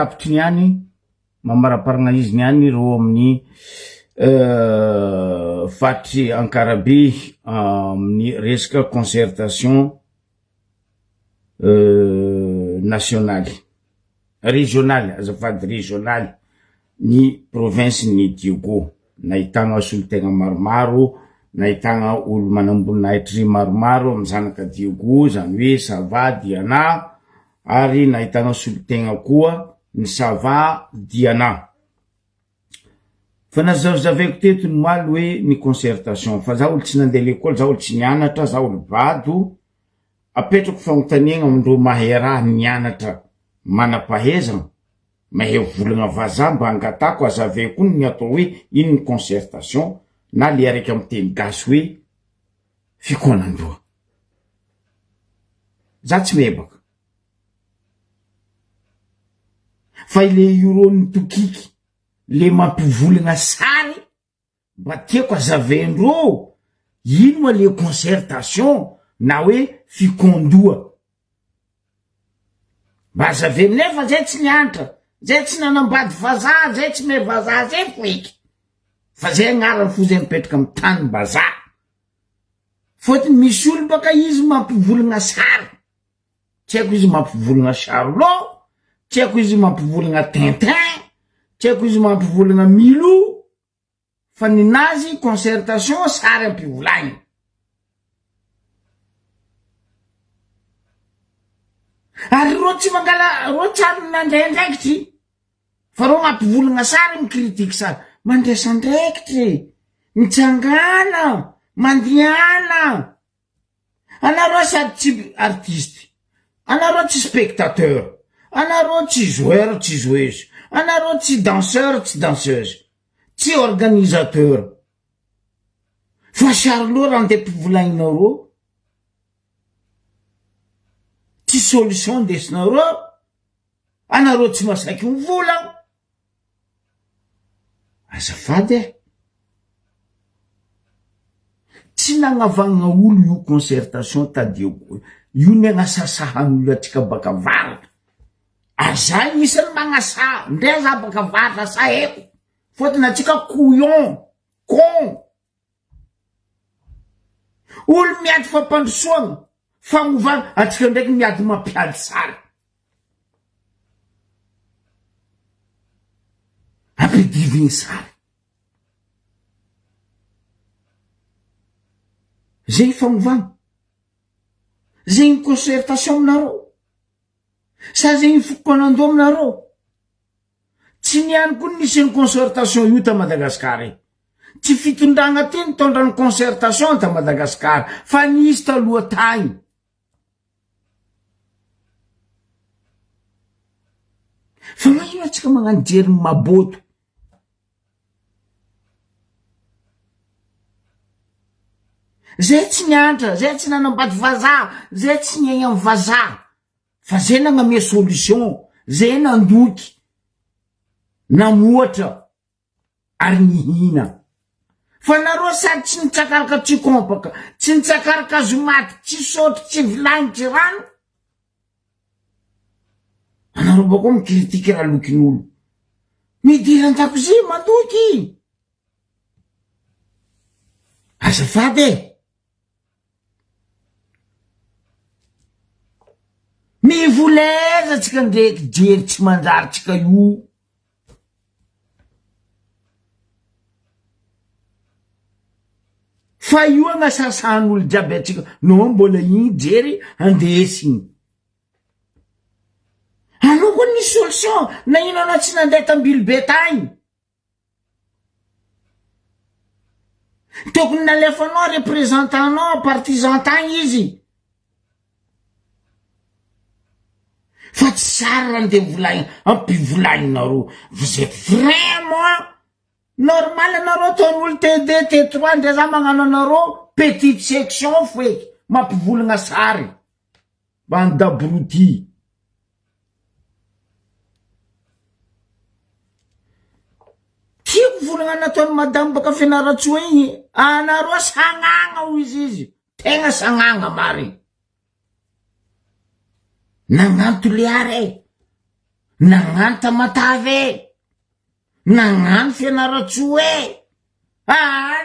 tapitry niany mamaraparagna izy niany ro amin'ny fatry Ankarabe amin'ny resaka concertation nationale régionale azafady régionale ny province ny Diogo nahitagna solotegna maromaro nahitagna olo manamboninahitry maromaro amin'ny zanaka Diogo zany hoe Sava Diana ary nahitagna solotegna koa ny Sava Diana fa nazavazavaiko teto ny maly hoe ny concertation fa za olo tsy nandeha l'école za olo tsy nianatra za olo bado apetrako fagnontaniagna amindreo mahay raha nianatra manapahezana mahay volagna vazaha mba angatako azaveko ny atao hoe ino ny concertation na le araiky amin'ny teny gasy hoe fikoanandroa za tsy mebaka fa ile eurony tokiky le mampivolagna sary mba tiako azavendreo ino ma le concertation na hoe fikondoa mba azaveny nefa zay tsy nianatra zay tsy nanambady vazaha zay tsy me vazaha zay foiky fa zay agnarany fo zay mipetraka amin'ny tany bazaha fotony misy olo baka izy mampivolagna sary tsy haiko izy mampivolagna Charlot tsy haiko izy mampivolagna Tintin tsy haiko izy mampivolagna Milou fa ninazy concertation sary ampivolagny ary ro tsy mangala ro tsary nandraindraikitry fa ro mampivolagna sary mikritike sary mandraisandraikitry mitsangana mandiana anareo sady tsy artiste anareo tsy spectateur anareo tsy joueur tsy joueuse anareo tsy danseur tsy danseuse tsy organisateur fa Charlot raha nde mpivolagninareo tsy solution ndesinareo anareo tsy masaiky mivola azafady tsy nagnavagna olo io concertation tadioko io ny agnasasahan'olo atsika baka varatra azay misy magnasa ndray za baka varatra sa eko fotony atsika couillon con olo miady fampandrosoagna fagnovagna atsika ndraiky miady mampiady sary ampidivigny sary zay fagnovagna zay ny concertation aminareo sa zay ny fokonandro aminareo tsy niany koa nisy ny concertation io ta Madagasikara tsy fitondragna ty nitondra ny concertation ta Madagasikara fa nisy taloha tagny fa magnino atsika magnano jery maboto zay tsy nianatra zay tsy nanambady vazaha zay tsy niaigna amin'ny vazaha fa zay nagname solution zay nandoky namoatra ary nihina fa nareo sady tsy nitsakaraka tsikompaka tsy nitsakaraka azomaty tsy sotry tsy vilagnitry rano anareo bako mikritike raha lokin'olo midira an-dakozy mandoky azafady mivoleza tsika ndraiky jery tsy manjary tsika io fa io agnasasahan'olo jiaby atsika no mbola igny jery andesigny anao koa ny solution na ino anao tsy nandeha tambily be tagny tokony nalefanao représentantanao partisan tagny izy fa tsy sary raha nde volagny ampivolagninareo vous êtes vraiment normal anareo taon'olo T2 T3 ndre za magnano anareo petite section foeky mampivolagna sary bande d'abruti tiako volagna nataony madame baka Fianaratsoa igny anareo sagnagna ho izy tegna sagnagna marigny nagnanto le are nagnano tamatave nagnano fianaratsoa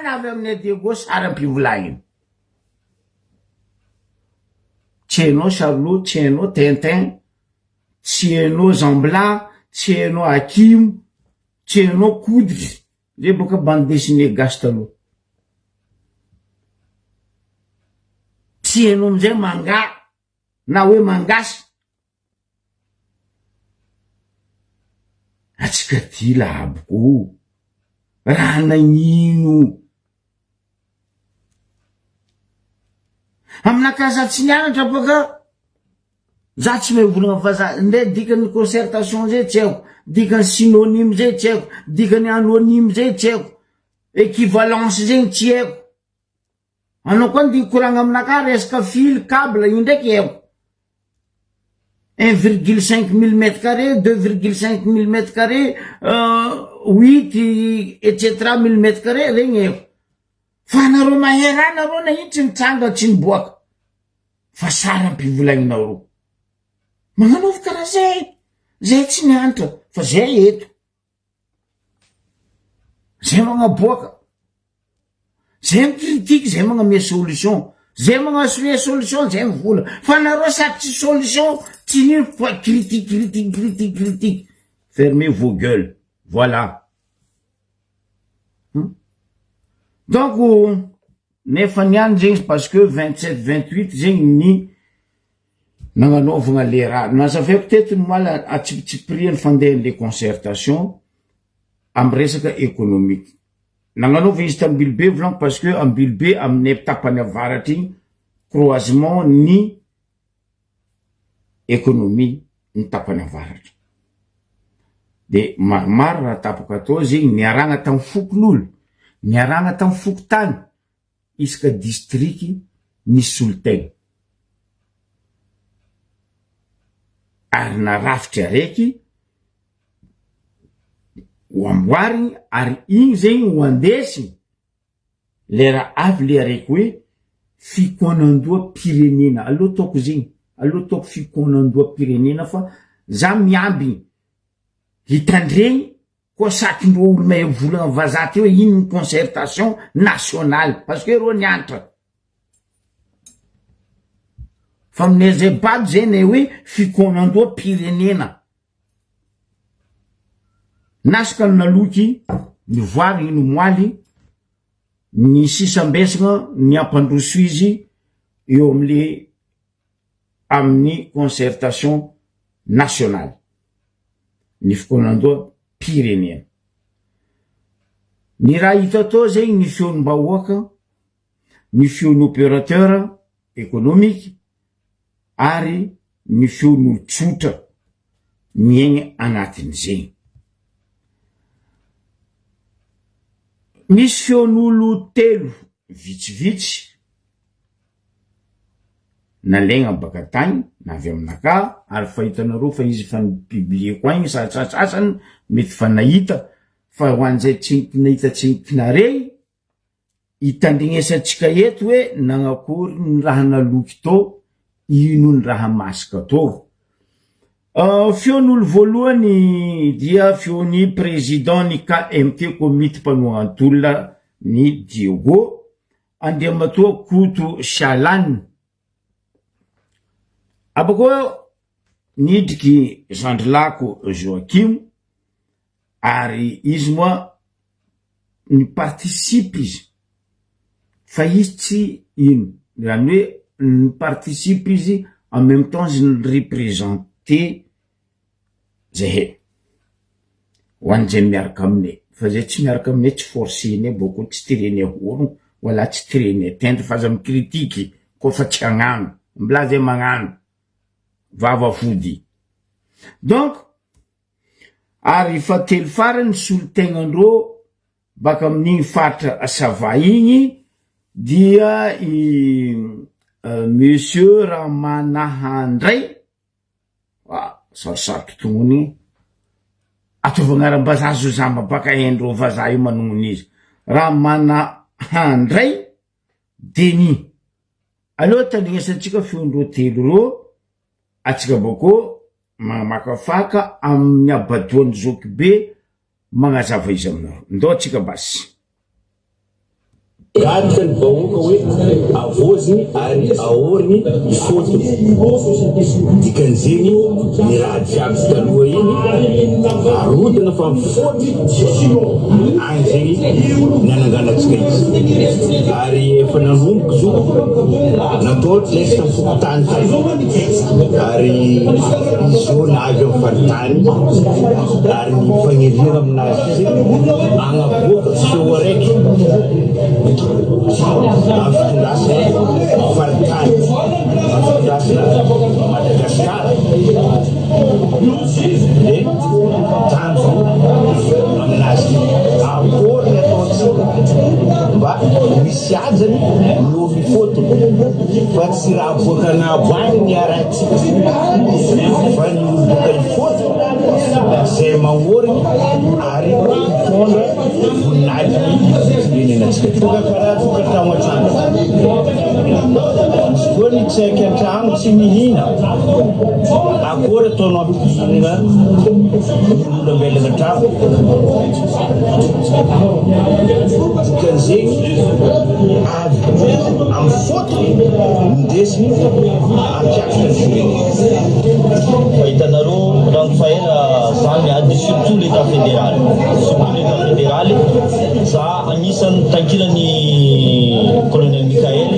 navy amin'ny adego sara ampivolagniny tsy hainao Charlot, tsy hainao Tintin, tsy hainao Jean Blanc, tsy hainao Hakim, tsy hainao Kodry zay boka bande dessinée gasy taloha, tsy hainao amizay manga na hoe mangasy. Atsika ty laboko raha nagnino aminakahy za tsy nianatra boka za tsy mahay volagna fa za ndre dikany concertation zay tsy haiko, dikany synonyme zay tsy haiko, dikany anonyme zay tsy haiko, équivalence zay tsy haiko. Anao koa ndi koragna aminakahy resaka fil câble io ndraiky haiko 1,5 mm carré, 2,5 mm carré, 8 etc mm carré regny haiko. Fa nareo mahay raha nareo na ino tsy mitsanga tsy niboaka fa sara ampivolaninao ro magnanovy karaha zay tsy nianatra fa zay eto zay magnaboaka zay mikritike zay magname solution zay magnasoe solution zay mivola fa nareo sady tsy solution tsy nino fa critique fermez vos gueules voilà. Donc nefa niany zegny parce que 27-28 zegny ny nagnanovagna le raha nazavaiko teto ny moala atsipitsipriany fandehan'le concertation amy resaka économique nagnanova izy tam'Ambilobe volaniko parce que Ambilobe amin'ny tapany avaratry igny croisement ny économie ny tapany avaratry de maromaro raha tapaka atao zegny niaragna tamy fokon'olo, niaragna tamy fokotany isaka district nisy solotegna ary narafitry araiky ho amboarigny ary igny zegny ho andesiny lera avy le araiky hoe fikonandoa pirenena. Aloha taoko zegny, aloha taoko fikonandoa pirenena fa za miambigny hitandregny koa sakindreo olo mahay volagna vazaha ty hoe ino ny concertation nationale parce que ro nianatra fa aminay zay bado zay hoe fikonandoa pirenena nasaka naloky nivoary ino moaly ny sisambesagna ny ampandroso izy eo amle amin'ny concertation nationale ny fikonandoa pirenena. Ny raha hita atao zegny ny feonim-bahoaka, ny feon'ny opérateur économique ary ny feon'olo tsotra miaigny agnatin'izegny. Misy feon'olo telo vitsivitsy nalegna baka tagny na avy aminakahy ary fahitanareo fa izy fa nipiblie koa igny sasany mety fa nahita fa ho an'izay tsy nahita tsy kinarey hitandregnesantsika eto hoe nagnakory ny raha naloky to, ino ny raha masika to. Feon'olo voalohany dia feon'ny président ny KMT komity mpanohantolona ny Diogo Andriamatoa Koto Shalane. Abako nidriky Zandrilako Joachim ary izy moa ny participe izy fa izy tsy ino zany hoe ny participe izy en même temps izy ny représenter zay ho an'izay miaraka aminay fa zay tsy miaraka aminay tsy forcéné boko tsy tirenay olo wala tsy tirenay tendre fa aza mikritike koa fa tsy hagnano mbla zay magnano vava fody. Donc ary fa telo farany solotegnandreo baka amin'igny faritra Sava igny dia monsieur Ramanahandray sarosarotro tongony atovangaram-bazaha zo zamba baka endro vazaha io manognony izy Ramanahandray Denis. Aloha tandregnesantsika feondreo telo ro atsika boko makafaka amin'ny abadoan'ny zokibe magnazava izy aminao ndao atsika basy Gatka ny vahoaka hoe avoziny ary ahoriny fotony dikan'izeny ny raha jiaby taloha iny arodina fa mifotony any zegny ny ananganatsika izy ary efa nanomboka zo natao lesta fokotany ary izo navy amin'ny faritany ary ny fagniriana aminazy izy agnaboaka feo araiky afundasina faritany afundasina Madagasikara de tanjo aminazy akory ny ataontsika mba misy ajany no mifotony fa tsy raha boaka anaboany ny arantsika fa ny boaka ifotony zay magnoriny ary mitondra voninahitry firenenantsika tonga karaha tokatamo an-trano izy koa ny tsaiky an-trano tsy mihina akory ataonao ampihinana olombelona an-trano dikan'izegny avy amin'ny fotony indesiny ampiakatra ny firenena fahitanareo rango fahela zany ady surtout l'état fédéral surtout l'état fédéral za anisan'ny tankirany colonel Mikael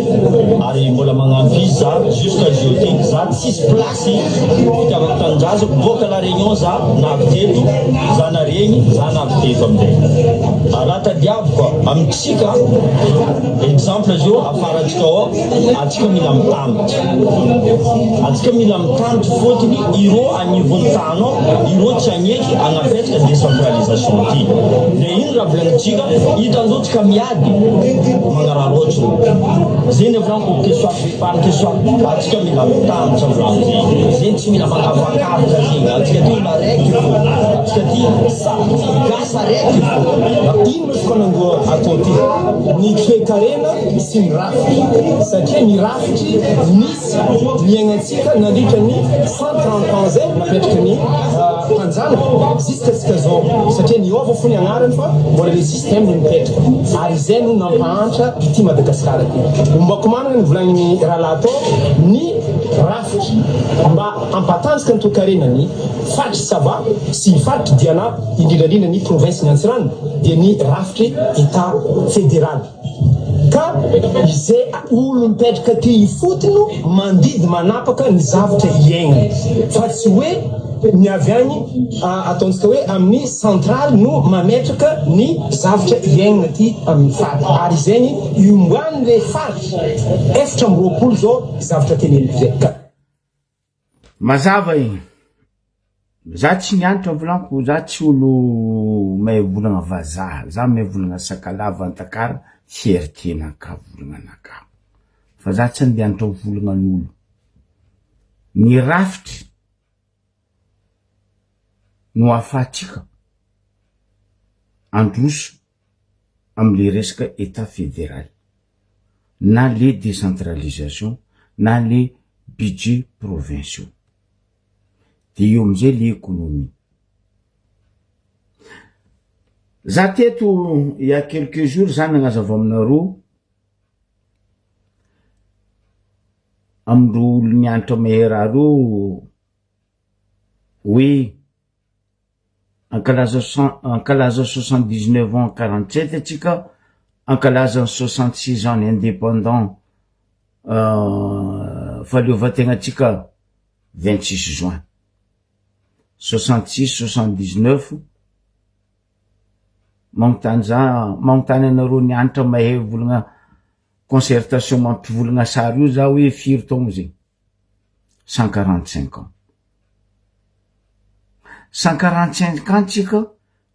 ary mbola magnampy izy za jusqu'à jeudi za tsisy place fitiavako tanindrazako boaka la réunion za navy teto za naregny za navy teto amin'izay raha tadiaviko amitsika exemple zio afaratsika ao atsika mila mitambatra atsika mila mitambatra fotony iro anivon'ny tany ao iro tsy agneky agnapetraka décentralisation ty de iny raha volagnintsika hitandotsika miady magnararotsy zeny volagno kesoa parike soa atsika mila mitambatra volagno zeny tsy mila makavakavaka zegny atsika ty olo araiky fo atsika ty gasa araiky fo ino misy konango atao ty ny toe-karena sy ny rafitry satria ny rafitry misy miaignatsika nandritra ny 130 ans zay napetraka ny mpanjana jusk'atsika zao satria niova fo ny agnarany fa mbola le système no mipetraka ary zay no nampahantra ity Madagasikara ty ombako manana ny volagniny rahalahy atao ny rafitry mba ampatanjaka ny toe-karenany fatry saba sy fatry diana indrindrandrindra ny province ny Antsirano dia ny rafitry état fédéral ka izay olo mipetraka ty ifotino mandidy manapaka ny zavatra iainany fa tsy hoe ny avy agny ataontsika hoe amin'ny centrale no mametraka ny zavatra iainana ty amin'ny faty ary zegny iomboany le faty efatra amby roapolo zao zavatra teneniko zay ka mazava igny za tsy nianatra volaniko za tsy olo mahay volagna vazaha za mahay volagna sakalava antakara fiertenaka volagnanaka fa za tsy andianatra volagnan'olo ny rafitry no afatsika androso amle resaka état fédéral na le décentralisation na le budget provinciaux de eo amizay le économie za teto il y a quelques jours za nagnazava aminareo amindro olo nianatra mahay raha reo oui ankalaza 79 ans 47 atsika ankalaza 66 ans indépendant faleovategna atsika 26 juin 66 79 magnotany anareo nianatra mahay volagna concertation mampivolagna sary io za hoe firy taogno zegny 145 ans 145 ans tsika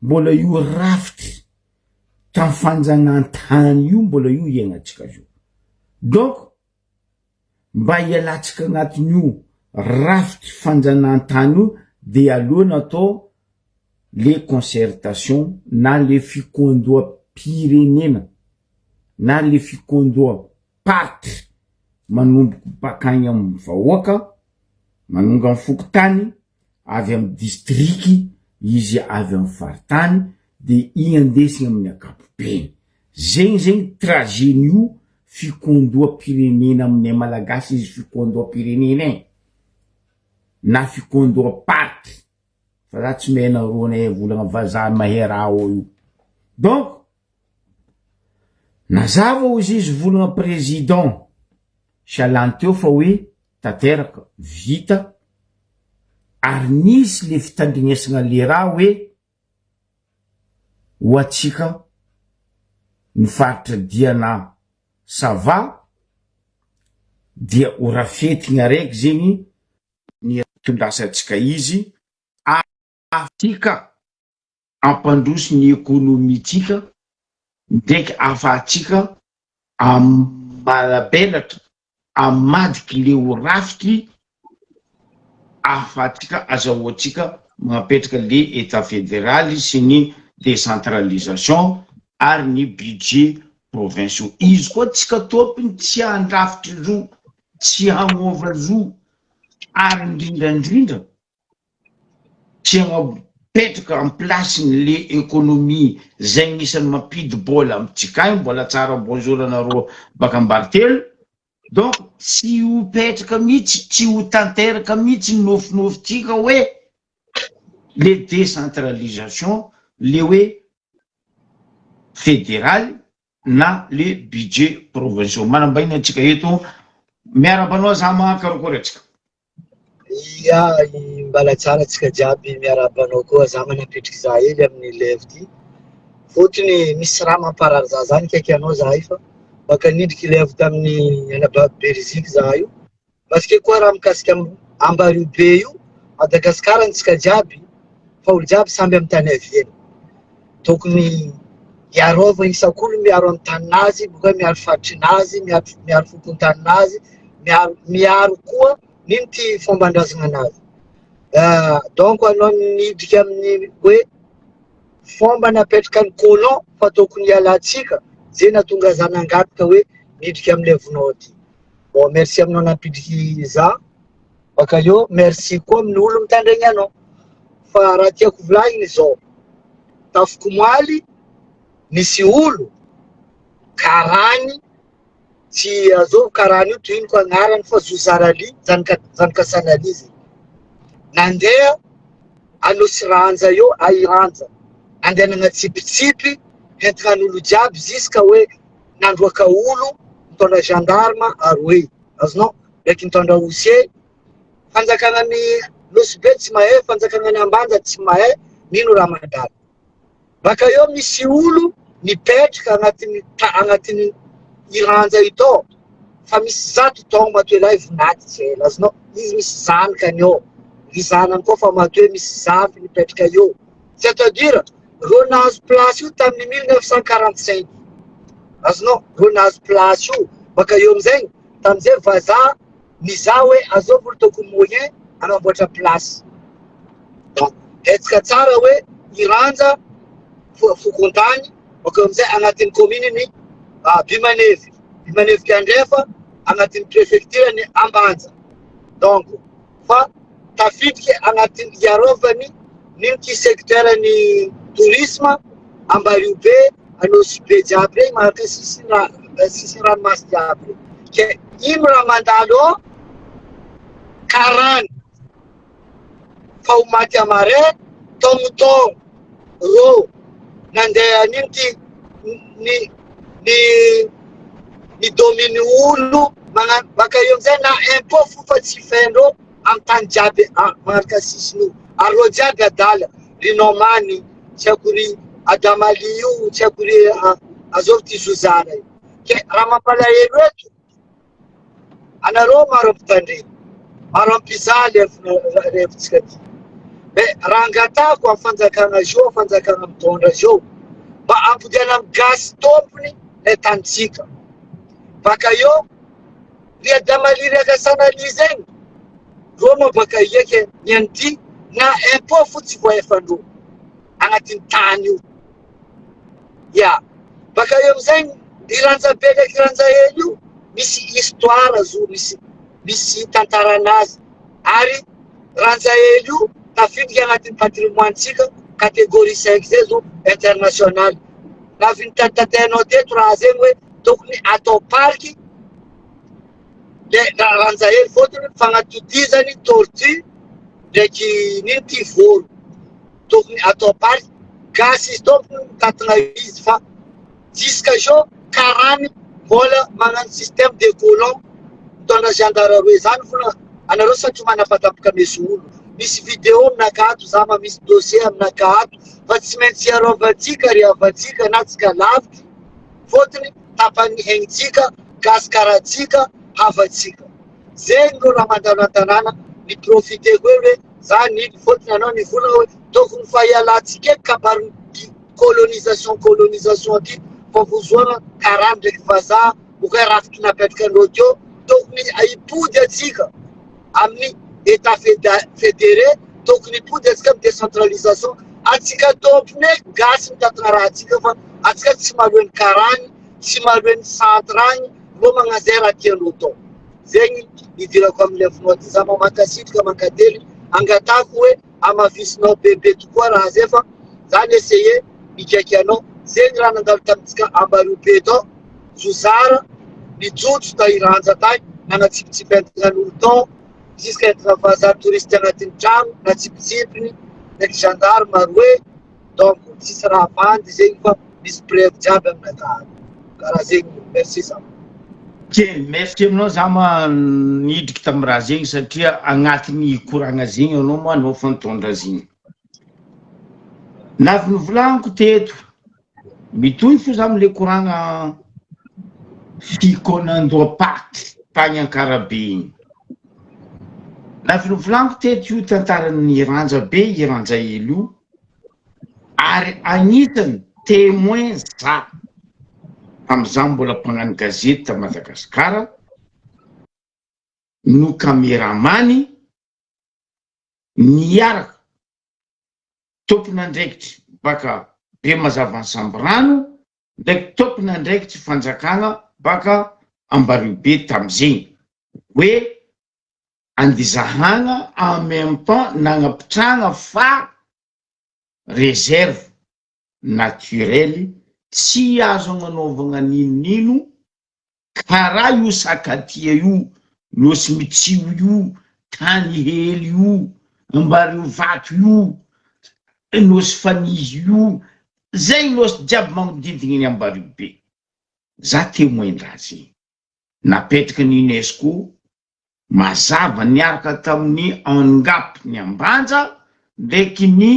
mbola io rafitry tam fanjanantany io mbola io iaignantsika io donc mba hialatsika agnatin'io rafitry fanjanantany io de alohana atao les concertations na le fikondoa pirenena na le fikondoa party manomboka bakagny amin'ny vahoaka manonga amin'ny fokotany avy amy distriky, izy avy amy faritany, de i andesiny amin'ny ankapobeny. Zegny tragenio fikondoam-pirenena aminay malagasy izy fikondoam-pirenena na fikondoam-party. Fa za tsy mena roanay volagna vazaha mahay raha io. Donc, nazava ozy izy volagna président Sialany teo fa hoe tanteraka vita ary nisy le fitandrinesana le raha hoe ho atsika ny faritra diana sava dia ho rafetina raiky zegny ny tondrasantsika izy afika ampandroso ny ekonomitsika ndraiky afatsika malabelatra amadiky le ho rafiky afatsika azahoatsika magnapetraka le état fédéral sy ny décentralisation ary ny budget provinciaux. Izy koa tsika topiny tsy andrafitry zo, tsy hamova zo, ary indrindrandrindra tsy hanapetraka en place le économie zay gn'isan'ny mampidi bola amitsika mbola tsara bonjour anareo baka ambaritelo. Donc tsy ho petraka mihitsy, tsy ho tanteraka mihitsy nofinofitsika hoe le décentralisation, le hoe fédéral na le budget provinciaux. Manambahiny atsika eto, miarabanao za mahakarakôry atsika. Ya, mbala tsara atsika jiaby miarabanao koa za manapetriky za hely amin'ny lève ty. Fotony misy raha mamparary za zany kaiky anao za fa baka nidriky lève tamin'ny Belgique za io. Parce que koa raha mikasika ambarivo be io, Madagasikara antsika jiaby, fa olo jiaby samby amy tany aviany. Tokony hiarova isak'olo miaro amy taninazy, boka miaro fatrinazy, miaro fokontaninazy, miaro koa nino ty fombandrazana anazy. Donc anao nidriky amin'ny hoe fomba napetraka ny colon fa tokony hialatsika, zay natonga za nangataka hoe nidriky amy levonao ty. Bon, merci aminao nampidriky za. Baka eo, merci koa amin'ny olo mitandregny anao. Fa raha tiako volagny zao, tafiko moaly nisy olo karany, tsy azov karany io toy ino ko agnarany fa Zozarali, Zanakasanali izy. Nandeha anosy ranja eo, airanja. Nandeha nagnatsipitsipy, hentinan'olo jiaby ziska hoe nandroaka olo, mitondra gendarme aroe. Azonao, ndraiky mitondra osier, fanjakana ny nosy be tsy mahay, fanjakana ny ambanja tsy mahay, nino raha mandala. Baka eo misy olo nipetraka agnatin'ny iranja ito, fa misy zato taogno matoe lahy vonaty tsy azonao, izy misy zanakany eo, ny zanany koa fa matoe misy zafy nipetraka eo. C'est-à-dire, ro nahazo place io tamin'ny 1945. Azonao, ro nahazo place io, baka eo amizay, tamizay vazaha mizaha hoe azov olo tokony moyen anamboatra place. Donc, etsika tsara hoe iranja fokontany, baka amizay agnatin'ny commune ny Bimanevy. Bimanevy Kandrefa agnatin'ny préfecture ny Ambanja. Donc, fa tafidika agnatin'ny iarovany nino ty secteur ny tourisme, Ambaribe, Anosy be jiaby regny, maharaka sisy ranomasy jiaby regny. Ke ino raha mandalo ao, karany. Fa ho maty amare, togno ro, nandeha nino ty ny domine olo, baka eo amizay na impôt fofa tsy fendro amy tany jiaby maharaka sisiny io. Arô jiaby adala, rinomany, tsy akory Adamali io, tsy akory azov ty Zozara io. Ke raha mampalahelo eto, anareo maro ampitandregny, maro ampizaha levitsika ty. Be raha angatako amy fanjakana zao, fanjakana mitondra zao, mba ampodiana amy gasy tompony le tanitsika. Baka eo, ry Adamali raka Sanali zegny, ro moa baka ieke nianty, na impôt fotsy voaefandro agnatin'ny tany io. Ya, baka eo amizay, iranja be ndraiky iranja hely io, misy histoire zo, misy tantaranazy. Ary ranja hely io, tafidika agnatin'ny patrimoine-tsika catégorie 5 zay zo international. Raha avy nitataitainao teto raha zegny hoe tokony atao parky le ranjahely fôtony fagnatodizany tortue ndraiky nino ty vôro tokony atao parky gasy izy tompony mitatagna izy fa jusqu'à zao karany mbola magnano système de colon mitondra gendarmerie zany fona anareo satria manapatapaka misy olo misy vidéo aminakato za ma misy dossier aminakato fa tsy maintsy hiarovantsika ry havatsika na tsika lavitra fôtony tapany haignintsika gasy karahantsika havatsika zegny ro raha mandalo an-tanàna ny profiteko hoe za nily fôtony anao nivolagna hoe tokony fa hialantsika eky kabary colonisation ty fa vozoana karany ndraiky vazaha boka rafitry napetraka anao teo tokony hipody atsika amin'ny état fédéré tokony hipody atsika amin'ny décentralisation atsika tompony eky gasy mitatagna raha atsika fa atsika tsy malohan'ny karany tsy malohan'ny centre agny ro magnazay raha tianao tao zegny idirako amin'ilay fonao ty za mamakasitrika mankately angatako hoe amavisinao bebe tokoa raha zay fa za ny essaye mikaiky anao zegny raha nandalo tamitsika Ambaribe tao zozara nijotso ta iranja tany nanatsipitsipy an'olo tao jusqu'à entina vazaha touriste agnatin'ny trano natsipitsipiny ndraiky gendarme aroe donc tsisy raha mandy zegny fa misy preuve jiaby aminakahy karaha zegny merci za merci aminao za ma nidriky tamin'ny raha zegny satria agnatin'ny koragna zegny anao moa anao fa nitondra zegny navy novolaniko teto mitohy fo za am'le koragna fikonandoapaty tagny Ankarabe igny navy novolaniko teto io tantaran'ny Iranjabe Iranjaely io ary agnisan'ny témoin za am'za mbola mpagnano gazety ta Madagasikara no kameramany niaraka tompon'andraikitry baka be mazava ny Samborano ndraiky tompon'andraikitry fanjakagna baka Ambaribe tam'zegny hoe andizahagna en même temps nagnapitragna fa réserve naturelle tsy azo agnanovagna ninonino karaha io sakatia io nosy mitsio io tany hely io ambary vato io nosy fanizy io zay nosy jiaby magnodidigny ny Ambaribe za témoin-draha zegny napetraky ny UNESCO mazava niaraka tamin'ny ANGAP ny Ambanja ndraiky ny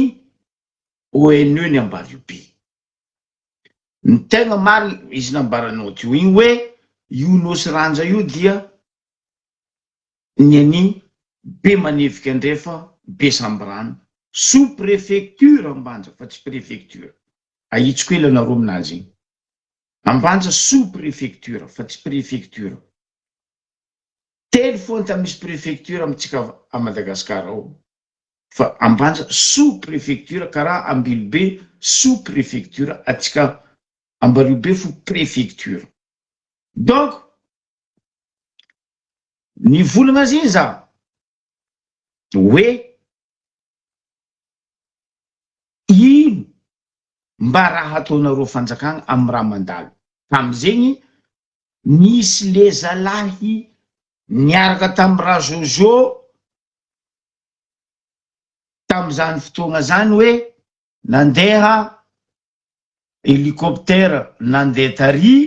ONU ny Ambaribe ny tegna marina izy nambaranao teo igny hoe io nosy ranja io dia ny be manefika andrefa be Samborano sous préfecture Ambanja fa tsy préfecture ahitsiko ela nareo aminazy igny Ambanja sous préfecture fa tsy préfecture telo fonta misy préfecture amitsika a Madagasikara ao fa Ambanja sous préfecture karaha Ambilobe sous préfecture atsika Ambaribe fo préfecture donc ny volagna zay za hoe ino mba raha ataonareo fanjakagna amin'ny raha mandalo tam'zegny nisy le zalahy niaraka tamin'ny raha Jojo tam'izany fotoagna zany hoe nandeha hélicoptère nandeha tary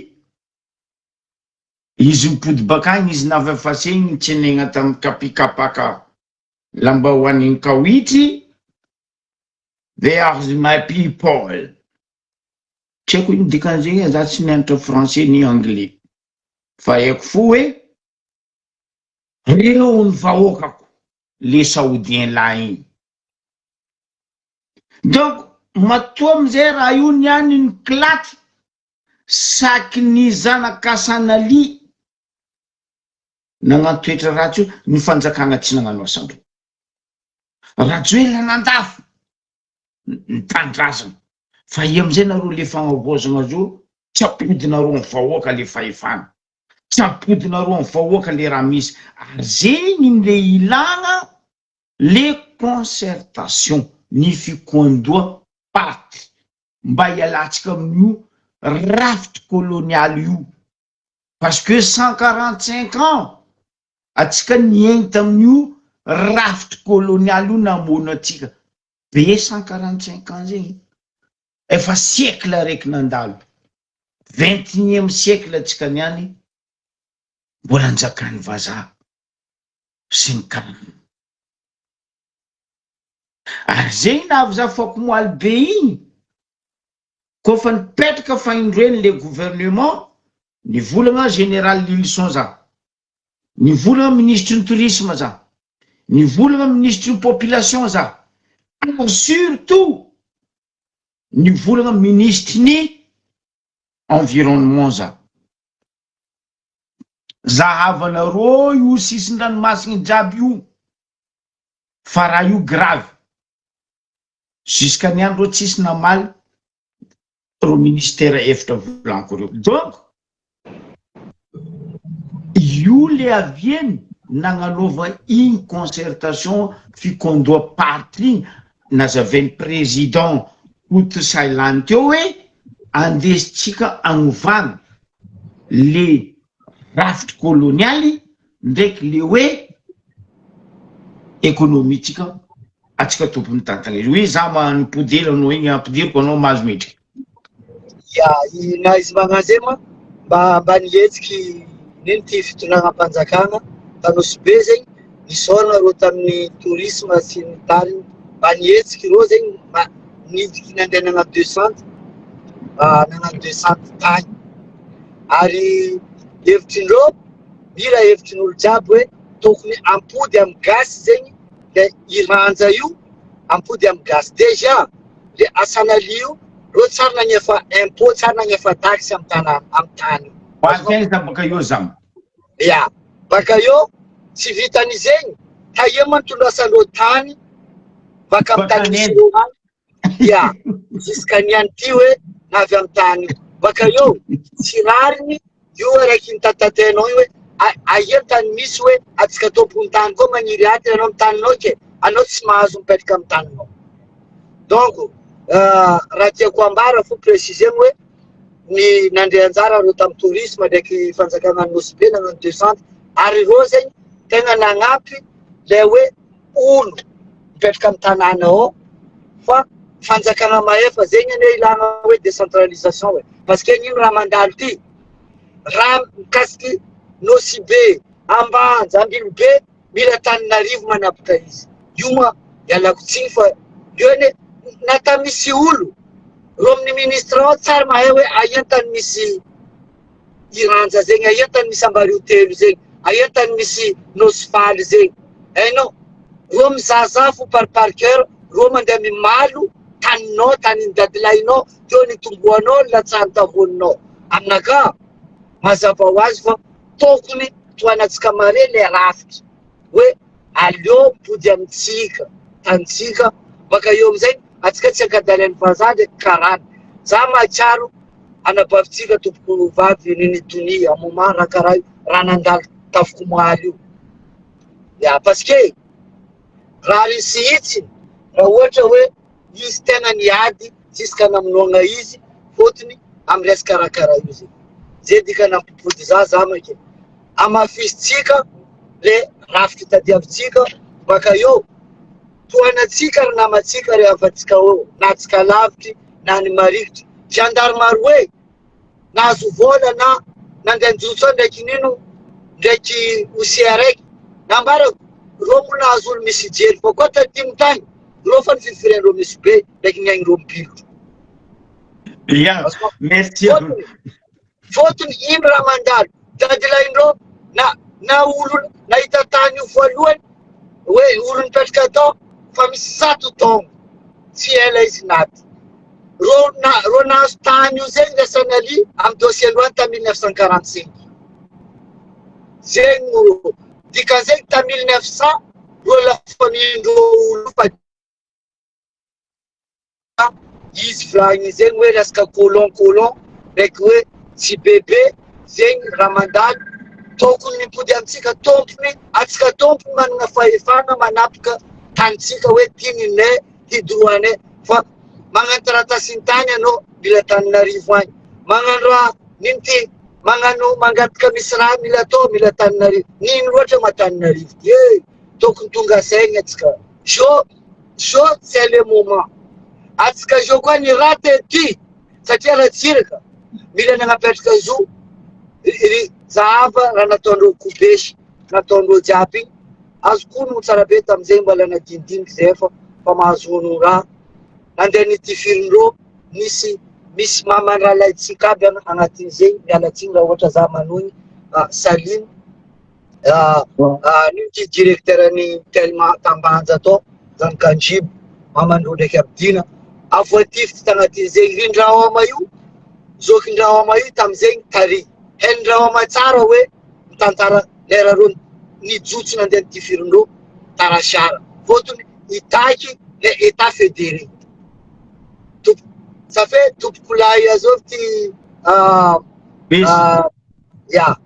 izy mipody bakagny izy navafasegny tsenegna tamin'ny kapikapaka lambahoan'ny kawitry they are my people tsy haiko ino dikan'zegny za tsy mianatra français ni anglais fa haiko fo hoe reo ny vahoakako le saoudien la igny donc matoa amizay raha io niany ny klaty saky ny zanak'Asanali nagnatoetra ratsy io ny fanjakagna tsy nagnano asandro Rajoelina nandafo ny tanindrazana fa i amizay nareo le fagnavozagna zao tsy apodinareo ny vahoaka le fahefana tsy apodinareo ny vahoaka le raha misy ary zegny le ilagna le concertation ny fikondroa paty mba hialantsika amin'io rafitry kolonialy io parce que 145 ans atsika niaigny tamin'io rafitry kolonialy io namono atsika be 145 ans zegny efa siècle raiky nandalo 21e siècle atsika niany mbola anjakany vazaha sy ny karana ary zegny navy za fampimoaly be igny kofa nipetraka faindroeny le gouvernement nivolagna général Lilson za nivolagna ministre ny tourisme za nivolagna ministre ny population za alors surtout nivolagna ministre ny environnement za havanareo io sisin-dranomasiny jiaby io fa raha io grave jusqu'à ny andro tsisy namaly ro ministère efatra volanko reo donc io le avieny nagnanova igny concertation fikondroa party igny nazavainy président Koutsailany teo hoe andesitsika agnovana le rafitry kolonialy ndraiky le hoe économitsika atsika tompony tantagna izy hoe za manipodely anao igny ampidiriko anao mahazo metriky ya na izy magnazema mba nihetsiky niny ty fitonagna-panjakana tanosy be zegny nisorana ro tamin'ny tourisme sy ny tariny mba nihetsiky ro zegny nidiky nandeha nagna 200 tany ary hevitrindreo mila hevitrin'olo jiaby hoe tokony ampody amy gasy zegny le iranja io ampody amy gasy déjà le asanali io ro tsara nagnefa impôt tsara nagnefa taxe amy tany hoantegna baka eo zany ya baka eo tsy vitany zegny taia mantondrasan'reo tany baka amy tany misy reo any ya jusqu'à niany ty hoe navy amy tany io baka eo tsy rariny io araiky nitatatenao io hoe aia tany misy hoe atsika tompony tany koa magniry aty anao amy taninao ke anao tsy mahazo mipetraka amy taninao donc raha tiako ambara fo précisegny hoe ny nandre anjara ro tamy tourisme ndraiky fanjakana nosy be nagnano 200 ary ro zegny tegna nagnampy le hoe olo mipetraka amy tanàna ao fa fanjakana maefa zegny ane ilana hoe décentralisation hoe parce que gn'ino raha mandalo ty raha mikasiky nosy be ambanja ambilo be mila Taninarivo manapaka izy io ma ialako tsiny fa io nata misy olo ro amin'ny ministre ao tsara mahay hoe aia tany misy iranja zegny aia tany misy Ambariotelo zegny aia tany misy nosy faly zegny hainao ro mizaza fo par cœur ro mandeha mimalo taninao taniny dadilahinao teo ny tomboanao latsany tahoninao aminaka mazava ho azy fa tokony toanatsika mare le rafitry hoe aleo mipody amitsika tanitsika baka eo amizay atsika tsy ankadalany vazaha ndraiky karany za mahatsiaro anabavitsika tompoko vavy ninitony amoma raha karaha io raha nandalo tafoko moaly io ya parce que raha risy hitsiny raha ohatra hoe izy tena niady jusqu'à namonoagna izy fotony amy resaka raha karaha io zegny zay dika nampipody za make amafisitsika le rafitry tadiavitsika baka eo toanatsika ry namatsika ry avatsika eo na tsika lavitry na ny marikitry gendarme hoe nahazo vola na nandehanjotso ndraiky nino ndraiky osia araiky nambara ro mo nahazo olo misy jery fa koa tatimo tany ro fa ny fifirendreo misy be ndraiky niainyreo mipilotro fotony ino raha mandalo dadilaindreo na olo nahita tany io voalohany hoe olo nipetraka atao fa misy 100 taogno tsy ela izy naty ro nahazo tany io zegny lasanali amy dossier androany ta 1945 zegny ro dikan'zegny ta 1900 ro lafamindro olo fa izy volagny zegny hoe resaka colon ndraiky hoe tsy bebe zegny raha mandalo tokony mipody amitsika tompony atsika tompony manana fahefana manapaka tantsika hoe tininay tidroanay fa magnano taratasintany anao mila Antananarivo any magnano raha ninty magnano mangataka misy raha mila atao mila Antananarivo nino loatra Antananarivo tokony tonga saigny atsika jo c'est le moment atsika jo koa ny raha ty satria raha tsiraka mila nagnapetraka zo zahava raha nataondreo Kopesy nataondreo jiaby igny azo koa no tsara be tamizay mbola nadinidiniky zay fa mahazo ono raha nandeha nitifirindreo misy mamandraha laitsika aby agnatin'izay mialatsiny raha ohatra za manony Saline nity directeur-ny tellement tambanja atao zany Kanjibo mamandro ndraiky Abdina avoatify tagnatin'izay rindrahoma io zokindrahoma io tamizay tary hendrahoma tsara hoe mitantara lera reo nijotso nandeha nitifirindreo tarasiara fotony hitaky le état fédéré ça fait tompoko lahy azao ty ya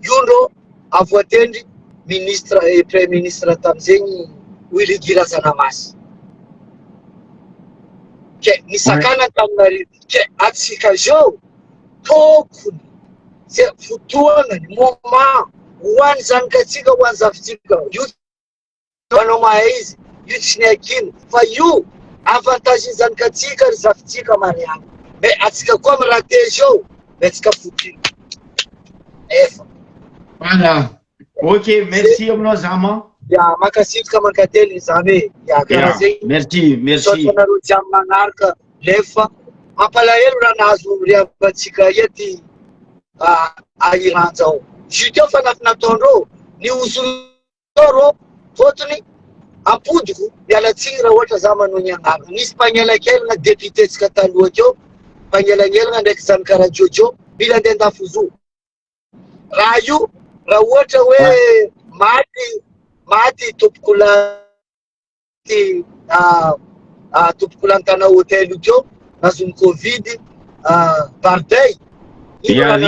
io avoatendry ministre et premier ministre tamizegny Willy Gira Zanamasy ke nisakana Antananarivo ke atsika zao tokony se fotoanany moment hoany zanakatsika hoany zavitsika io anao mahay izy io tsy niakino fa io avantage zanakatsika ry zavitsika mariana mais atsika koa mirate zao mais atsika fotiny efa voilà ok merci aminao zama ya makasitraka mankately zany ya karaha zay merci sotanareo jiaby manaraka lefa mampalahelo raha nahazo riavatsika ety Iran-zao juteo fa nataondreo niozonreo fotony ampodiko mialatsiny raha ohatra za manao ny agnarana nisy mpagnelakelagna député tsika taloha keo mpagnelangelagna ndraiky zany karaha jojo mila andeha andafo raha io raha ohatra hoe maty tompoko lantana hôtel io keo nazony covid Bardey ino raha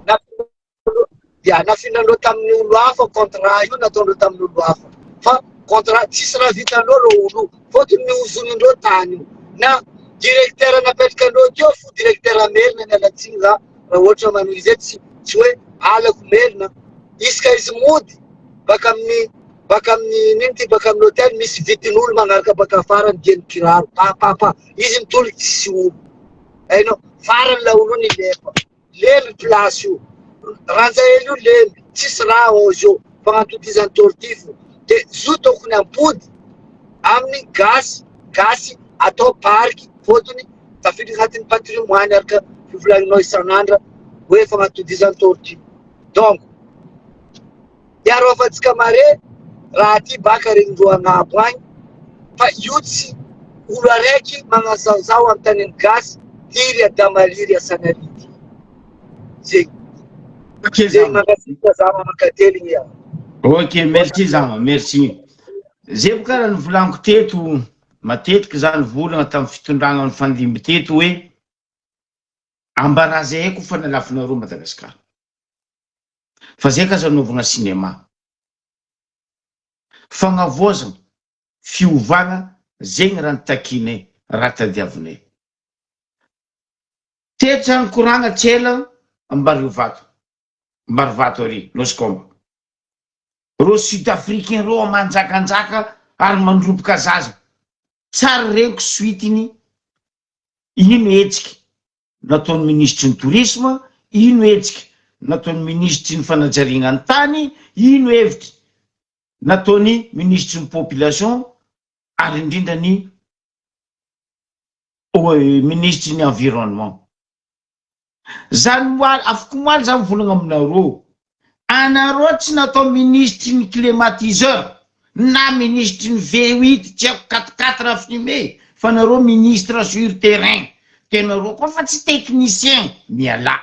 nandalo nafinandreo tamin'ny olo hafa contrat io nataondreo tamin'ny olo hafa fa contrat tsisy raha vitandreo reo olo fotony niozonindreo tany io na directeur napetrikandreo keo fo directeur melina nialatsiny za raha ohatra manao izy ety tsy hoe alako melina iska izy mody baka amin'ny ninty baka amin'ny hôtel misy vitin'olo magnaraka baka afara midiany kiraro papa izy mitoliky tsisy olo hainao farany la olo nilefa lely place io ranjahely io lely tsisy raha ozy eo fagnatotizany tortifo de zo tokony ampody amin'ny gasy atao parky fotony tafiditra agnatin'ny patrimoine araka fivolaninao isan'andra hoe fagnatotizany tortifo donc iarovatsika mare raha ty baka regny roa agnabo agny fa io tsy olo araiky magnazao amin'ny taniny gasy tiry adamaliry asanality zegny zegny mangasika za mamakately ia ok merci zama merci zay boka raha nivolaniko teto matetiky zany volagna tamin'ny fitondragna ny fandimby teto hoe ambaraza haiko fa nalafinareo Madagasikara fa zay ka zanaovagna cinéma fagnavozana fiovagna zegny raha nitakinay raha tadiavinay tetrany koragna tsela Mbarivato ary Loscombe ro sud-africain ro manjakanjaka ary mandroboka zaza tsara reniko suitiny ino hetsiky nataony ministre ny tourisme ino hetsiky nataony ministre ny fanajariagna ny tany ino hevitry nataony ministre ny population ary indrindra ny ministre ny environnement zany moaly afaka moaly za mivolagna aminareo anareo tsy natao ministre ny climatiseur na ministre ny V8 tsy haiko 4 fumé fa nareo ministre sur terrain tenareo koa fa tsy technicien miala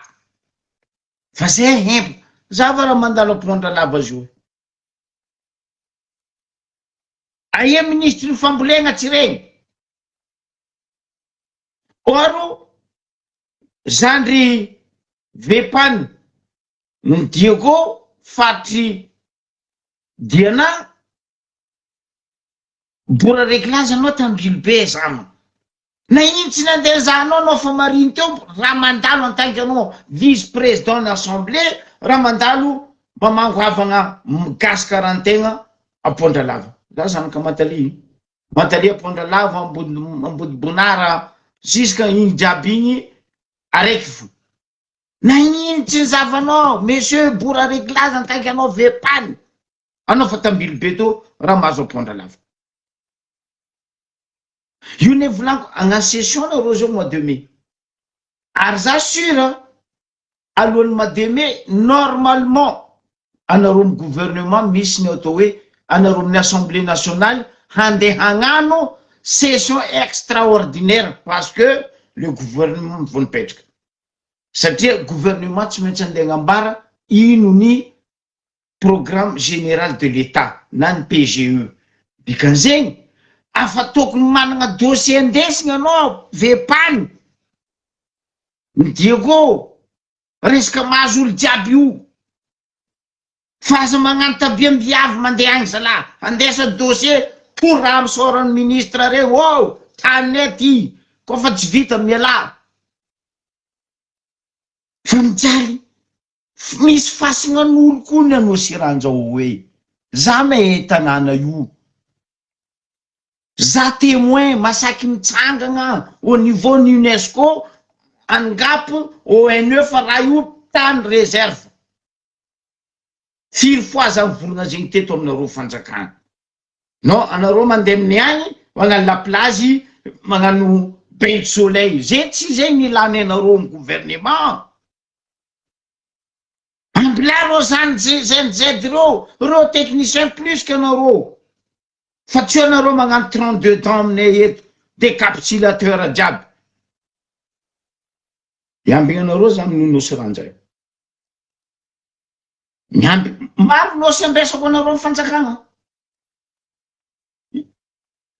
fa zay hempo zava raha mandalo ampirondra lava zo aia ministre ny fambolegna tsy regny oro zandry Vepany ny Diego fatry Diana bora réglage anao tambilobe zama. Na ino tsy nandeha zahanao fa mariny teo raha mandalo en tant que anao vice-président d'assemblée, raha mandalo mba mangoavagna mikasika rahan-tegna apondra lava. Za zanaka Matalia. Matalia apondra lava ambody bonara jusqu'à iny jiaby igny araiky fo. Na ino tsy zavanao, monsieur bora réglage en tant que anao vepany. Anao fa tambilobe to raha mahazo apondra lava. Io ne volaniko agnano session nareo zao mois de mai. Ary za sûr alohan'ny mois de mai normalement anareo amin'ny gouvernement misy ny atao hoe anareo amin'ny assemblée nationale handeha hagnano session extraordinaire parce que le gouvernement vao nipetraka. Satria gouvernement tsy maintsy andeha hagnambara ino ny programme général de l'État na ny PGE. Dikan'izegny afa tokony managna dossier ndesigna anao vepany. Midiako resaka mahazo olo jiaby io. Fa aza magnano tabia mbiavy mandeha agny zalahy. Andesa dossier pour raha misaoran'ny ministre reo. Oh, tanay ty. Kofa tsy vita miala. Fa mijaly. Misy fasingan'olo koa ny anao Siranjao hoe. Za me tanàna io. Za témoin masaky mitsangagna au niveau ny UNESCO angapo ONE fa raha io tany réserve. Firy fois za mivolagna zegny teto aminareo fanjakana. Non, anareo mandeha amin'ny agny magnano la plage magnano bain de soleil. Zay tsy zegny ilany anareo amin'ny gouvernement. Ambilaro zany ZNZ reo technicien plus que anareo. Fa tsy anareo magnano 32 ans aminay eto décapsulateur jiaby. Iambigna anareo za amin'ny nosy ranjay. Maro nosy ambesako anareo fanjakana.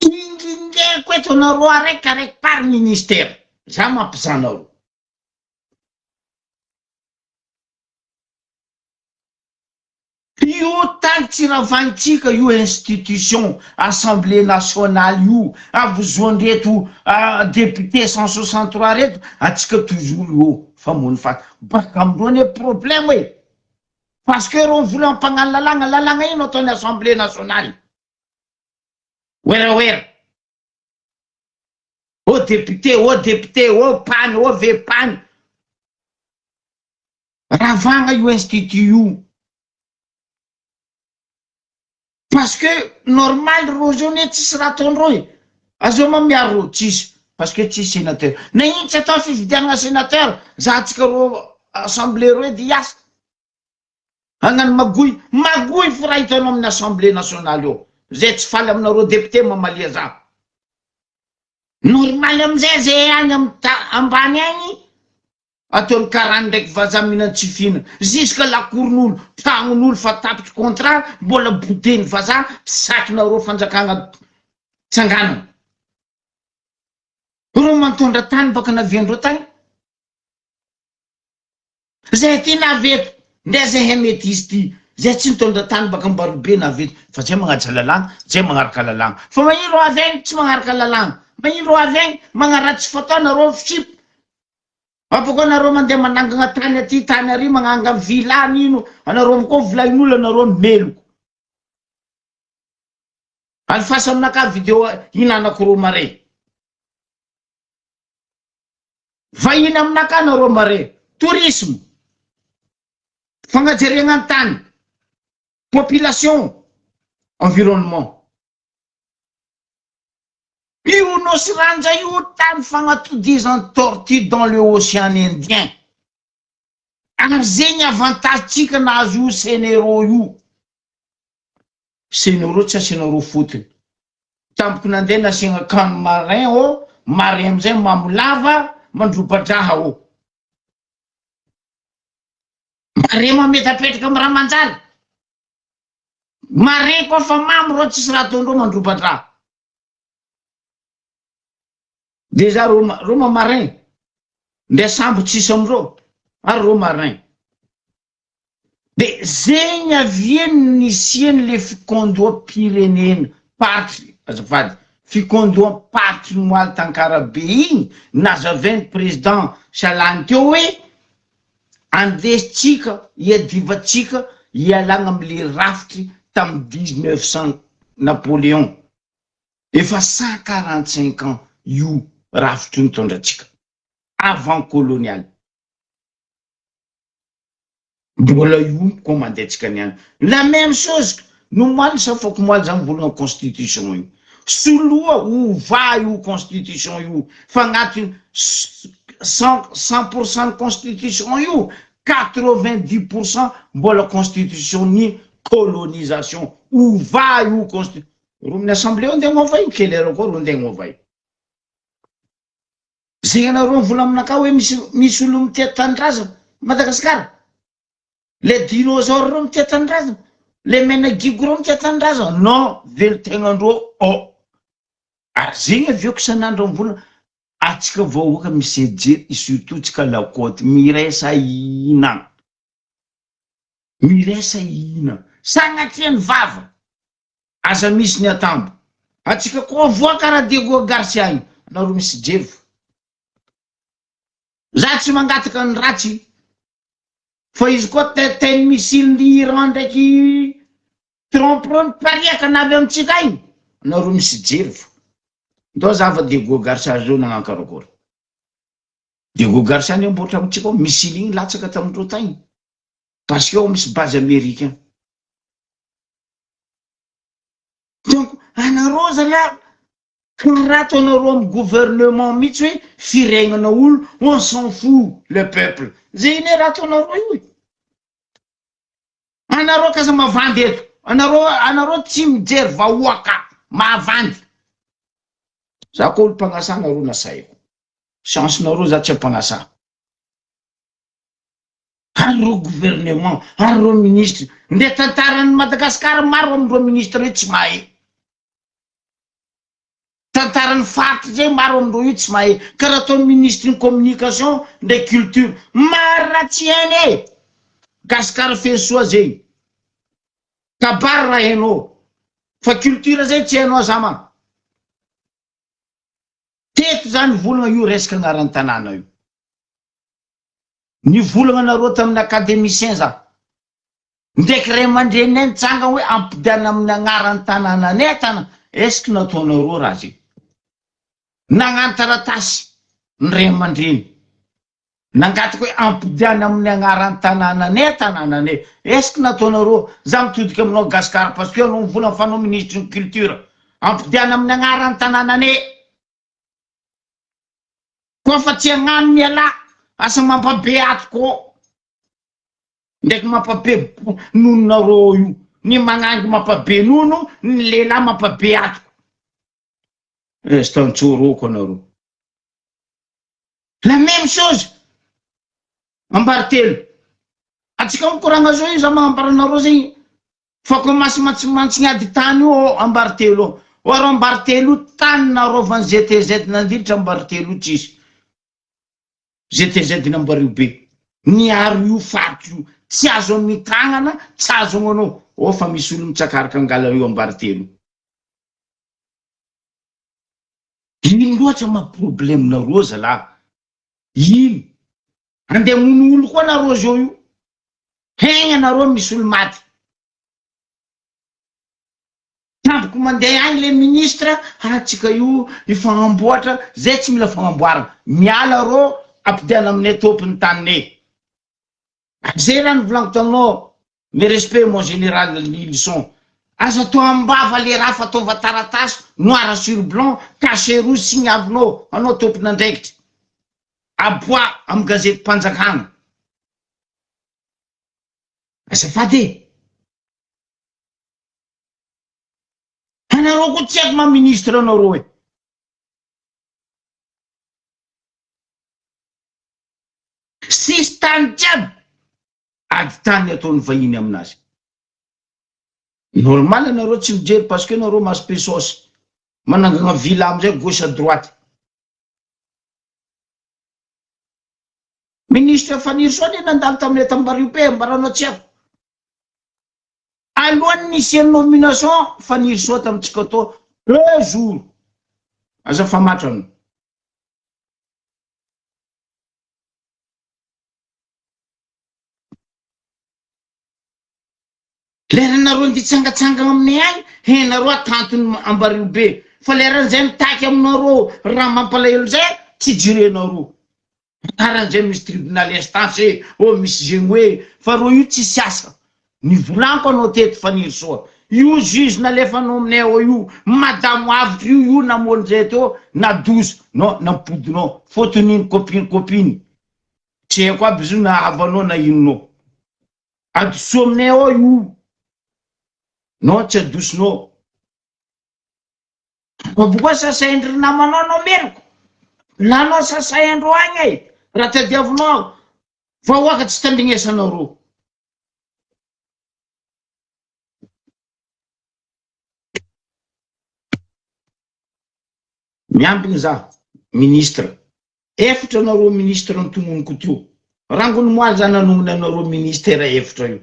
Ingingeko eto anareo araiky par ministère. Za mampizanareo. Io tany tsy ravaintsika io institution assemblée nationale io avozoandreto député 163 reto atsika toujours io famony faty baka amindreo ne problème hoe parce que reo vola mpagnano lalagna ino ataony assemblée nationale oera o député o pani o vepany ravagna io institut io. Parce que normal rojone tsisy raha ataondreo azo mamiaro tsisy parce que tsisy sénateur. Na ino tsy atao fividianana sénateur za atsika ro assemblée reo di asa. Hagnano magoy fo raha hitanao amin'ny assemblée nationale io. Zay tsy faly aminareo député mamalia za. Normal amizay zay agny ambany agny ataony karany ndraiky vazaha mihinana tsy fihina jusqu'à lakoron'olo tragnon'olo fa tapitry contrat mbola bodeny vazaha sakinareo fanjakagna tsangana. Reo mantondra tany baka naviandreo tany. Zay ty naveto ndray zay mety izy ty. Zay tsy mitondra tany baka Ambarobe naveto fa zay magnaja lalagna, zay magnaraka lalagna. Fa magnino ro avy tsy magnaraka lalagna. Magnino ro avy magnaratsy fatao nareo fitsipy. Apoko anareo mandeha manangana tany aty tany ary magnanga vilany ino anareo mikoa volagn'olo anareo meloko. Alifasa aminaka vidéo hinanako ro mare. Vahiny aminaka anareo mare. Tourisme. Fagnajerena tany. Population. Environnement. Io nosy ranja io tany fagnatodizan'ny tortue dans le océan Indien. Ary zegny avantage tsika nahazo io sénéraux io. Sénéraux tsy asinareo fotony. Tampoky nandeha nasiagna kano marin o, marin amizay mamolava, mandrobadraha o. Marin mametapetraka amy raha manjary. Marin koa fa mamy reo tsisy raha ataondreo mandrobadraha. Déjà Roma marin nde sambo tsisy amindreo ary Roma marin de zegny avieny nisiany le fikondoa pirenena party azafady fikondoam-parotry ny moaly tankarabe igny nazavainy président Salany teo hoe andesitsika iadivatsika ialagna amle rafitry tamy 1900 Napoléon efa 145 ans io rafitry nitondratsika avant colonial mbola io commandetsika niany la même chose no moaly safako moaly zany volagna constitution io soloa ova io constitution io fa agnaty 100% constitution io 90% mbola constitution ni colonisation ova io constitution romin'ny assemblée io ndeha gnova io kelera koa ro ndeha gnova io zegny anareo vola aminaka hoe misy olo mitia tanindrazana Madagasikara le dinosaure reo mitia tanindrazana le menagigo reo mitia tanindrazana non velitegnandreo ary zegny avioko sanandro mivolana atsika vahoaka misy ejery surtout tsika lakoty miresa ina sagnatriany vava aza misy ny atambo atsika koa voaka raha Diego Garcia igny anareo misy jery za tsy mangataka ny ratsy fa izy koa teny misily ny Iran ndraiky tromperony pariaka navy amitsika igny anareo misy jery ndo zava Diego Garcia zao nagnankarakôry Diego Garcia niamboatra amitsika ao misily igny latsaka tamindreo tagny parce que ao misy base américain donc anareo zala raha ataonareo amy gouvernement mihitsy hoe firegnana olo on s'en fout le peuple zegny raha ataonareo io anareo kaza mavandy eto anareo tsy mijery vahoaka mavandy za koa olo mpagnasa anareo nasaiko chance nareo za tsy ampanasa anareo gouvernement anareo ministre nde tantarany Madagasikara maro amindreo ministre io tsy mahay tantarany faty zay maro amindreo io tsy mahay karaha ataony ministre communication nde culture maro raha tsy hainy Gasikara fesoa zegny kabary raha hainao fa culture zay tsy hainao zama teto zany volagna io resaka agnaran'ny tanàna io nivolagna anareo tamin'ny académicien za ndraiky ray aman-drenay nitsanga hoe ampidiana amin'ny agnaran'ny tanàna netana est-ce que nataonareo raha zay nagnano taratasy ny ray aman-dreny nangataka hoe ampidiana amin'ny agnaran'ny tanànanay tanànanay est-ce que nataonareo za mitodika aminao Gasikara parce que anao mivolagna fa anao ministre ny culture ampidiana amin'ny agnaran'ny tanànanay koa fa tsy agnano miala asa mampabe ato koa ndraiky mampabe nononareo io ny magnangy mampabe nono ny lehilahy mampabe ato estantsoro anareo la même chose ambaritelo atsika mikoragna zao io za magnambaranareo zegny fa koa mantsy ady tany io ambaritelo o aro ambaritelo tany narovany ZTZ nandilitra ambaritelo tsisy ZTZ nambario be niaro io faty io tsy azo amin'ny tagnana tsy azo anao fa misy olo mitsakaraka angala io ambaritelo ino loatra maproblème nareo zalahy ino andeha mono olo koa nareo zao io hegna nareo misy olo maty tampoko mandeha agny le ministre atsika io ifagnamboatra zay tsy mila fagnamboarana miala reo ampidiana aminay tompony taninay zay raha nivolagno taminao mais respect mon général Nilson aza to ambava le raha fataova taratasy noir sur blanc cachet rouge signavinao anao tompony andraikitry aboa amy gazety Mpanjakana azafady anareo koa tsy haiko maministre anareo sisy tany jiaby ady tany ataony vahiny aminazy normal anareo tsy mijery parce que anareo maspesosy manangana vila amizay gauche à droite ministre Fanirso ane nandalo taminay Tambariopé ambaranao tsy haiko alohan'ny nisy nomination Fanirso tamitsika tô 2 jours aza famatrano leranareo nditsangatsangana aminay agny henareo atantony ambarilo be fa leran'izay mitaky aminareo raha mampalahelo zay tsy jirenareo karan'izay misy tribunal instance misy zegny hoe fa ro io tsy siasa nivolanko anao teto faniry soa io juge nalefanao aminay ao io madamo avitry io namony zay teo na 12 non nampodinao fotoniny copine tsy haiko aby izy io na havanao na inonao adoso aminay ao io non tsy adosinao bokoa sasaindry namanao anao meriko lanao sasaindro agny raha tadiavinao fa oaka tsy tandrignesanareo miambigny za ministre efitra anareo ministre antononiko teo rangony moaly za nanomony anareo ministère efitra io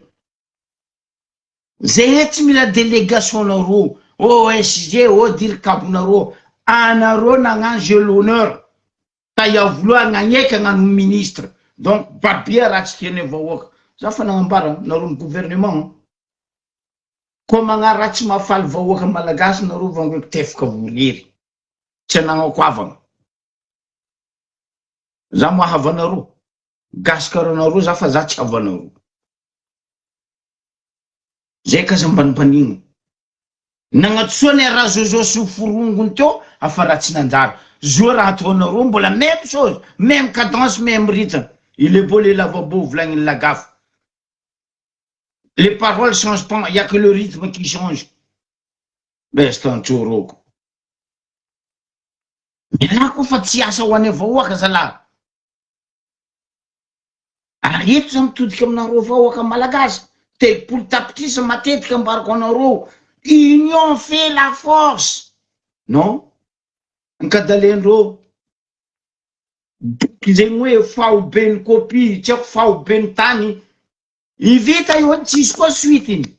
zay tsy mila délégation nareo OSG dirikabonareo anareo nagnano jeu l'honneur tayavoloa nagnaiky agnano ministre donc babia raha tsy tiany vahoaka za fa nagnambara nareo ny gouvernement ko magnano raha tsy mahafaly vahoaka malagasy nareo vangoeko tefaka volery tsy anagnakoavagna za mahavanareo gasikaranareo za fa za tsy havanareo zay kazambanimbanigny nagnatsoany raha zozo sy forongony teo afa raha tsy nanjara zo raha ataonareo mbola même chose même cadence même rythme il est beau les lavabo volagnin'ny lagafa les paroles changent pas, il y a que le rythme qui change ben c'est un tsoroko miala ko fa tsy asa ho any vahoaka zalahy areto za mitodika aminareo vahoaka malagasy telopolo tapitrisa matetika ambarako anareo union fait la force non nkadalendreo boky zegny hoe fahobeny copie tsy haiko fahobeny tany ivita io tsisy koa suitiny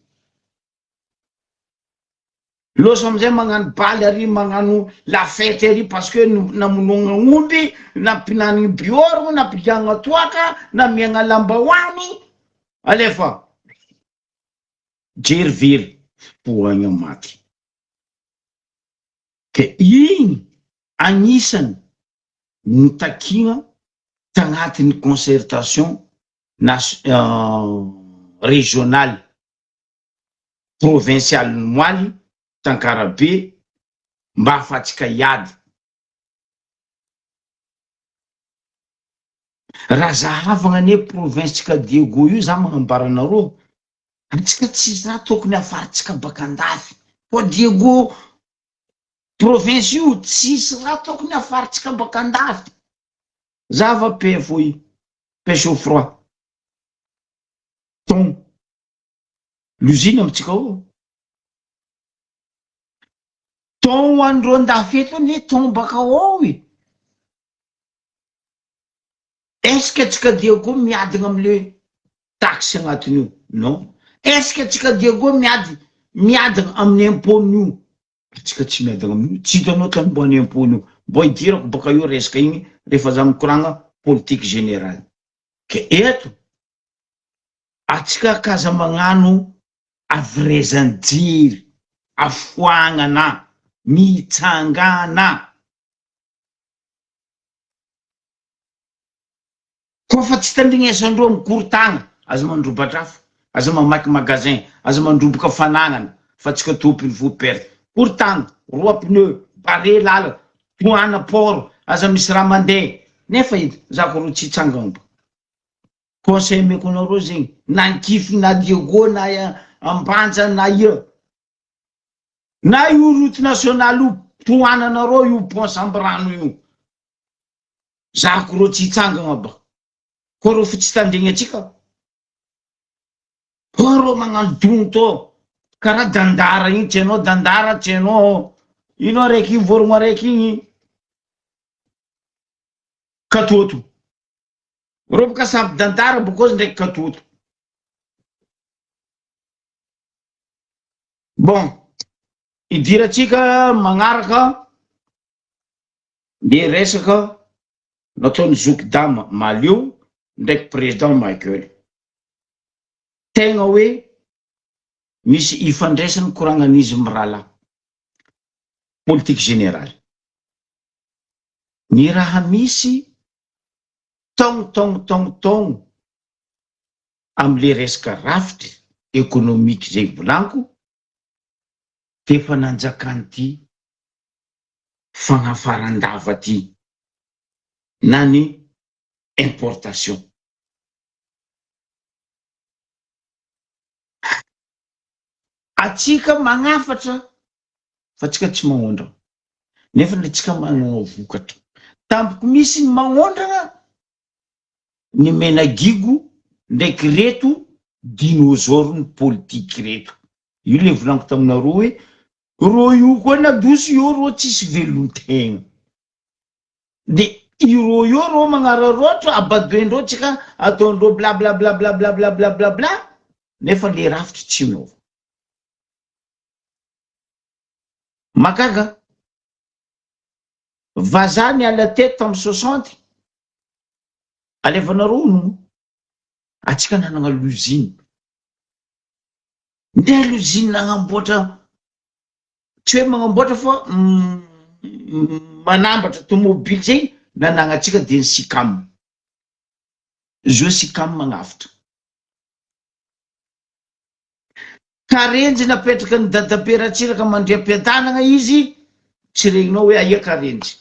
loso amizay magnano baly ary magnano la fête ary parce que namonogna omby nampinaniny bioro nampigagna toaka na miagna lambahoany alefa jerivery poagna maty ke igny agnisany nitakigna tagnatin'ny concertation régionale provinciale moaly tankarabe mba afatsika iady raha zahavagna ane province tsika Diego io za magnambaranareo atsika tsy raha tokony afaritsika baka andafy po Diego province io tsisy raha tokony afaritsika baka andafy zava pe foi pêche au froid ton l'usine amitsika o ton andro andafy eto ne ton baka ao est-ce que tsika Diego miadigna amle taxe agnatin'io non est-ce que tsika Diego miadigna amin'ny impôt-nio tsika tsy miadigna amin'io tsy hitanao tany mbo any impôt-nio mbo idirako baka io resaka igny rehefa za mikoragna politique générale ke eto atsika kaza magnano avirezanjiry afoagnana mitsangana kofa tsy tandrignesandreo mikorotagna aza mandrobatrafo aza mamaky magasin aza mandroboka fanagnana fa tsika tompiny vo perte korotagna roa pneu bare lala toana port aza misy raha mandeha nefa ito zako ro tsy tsangana conseil meko anareo zegny na nkify na Diego na ambanja na ia na io route nationale io toananareo io pont sambrano io zako ro tsy tsangana ba ko ro fa tsy tandrigny atsika ko ro magnano dogno to karaha dandara igny tsy hainao dandara tsy hainao ino araiky igny vorogno araiky igny katoto ro baka samy dandara bokozy ndraiky katoto bon idiratsika magnaraka le resaka nataony Zokidama Malio ndraiky président Michael. Tegna hoe misy ifandraisany koragnan'izy mirala politique générale. Ny raha misy tong amle resaka rafitry économique zay volanko defa nanjakany ty fagnafarandava ty na ny importation. Atsika magnafatra fa tsika tsy magnondrana nefa ndratsika magnana vokatra. Tampoko misy ny magnondrana ny Menagigo ndraiky reto dinosaure ny politique reto. Io le volanko taminareo hoe ro io koa nadosy io ro tsisy velontegna. De iro io ro magnararoatra abadoendreo tsika ataondreo bla bla bla bla bla bla bla bla bla nefa le rafitry tsy nova. Makaga vazaha ny ala tety tamy 60 alevanareo no atsika nanagna l'usine. Nde l'usine nagnamboatra tsy hoe magnamboatra fa manambatra tomobily zay nanagnatsika de ny Sikam. Zo Sikam magnafitra. Karenjy napetraka ny dadamperatsiraka mandriam-piadanagna izy tsy regninao hoe aia Karenjy.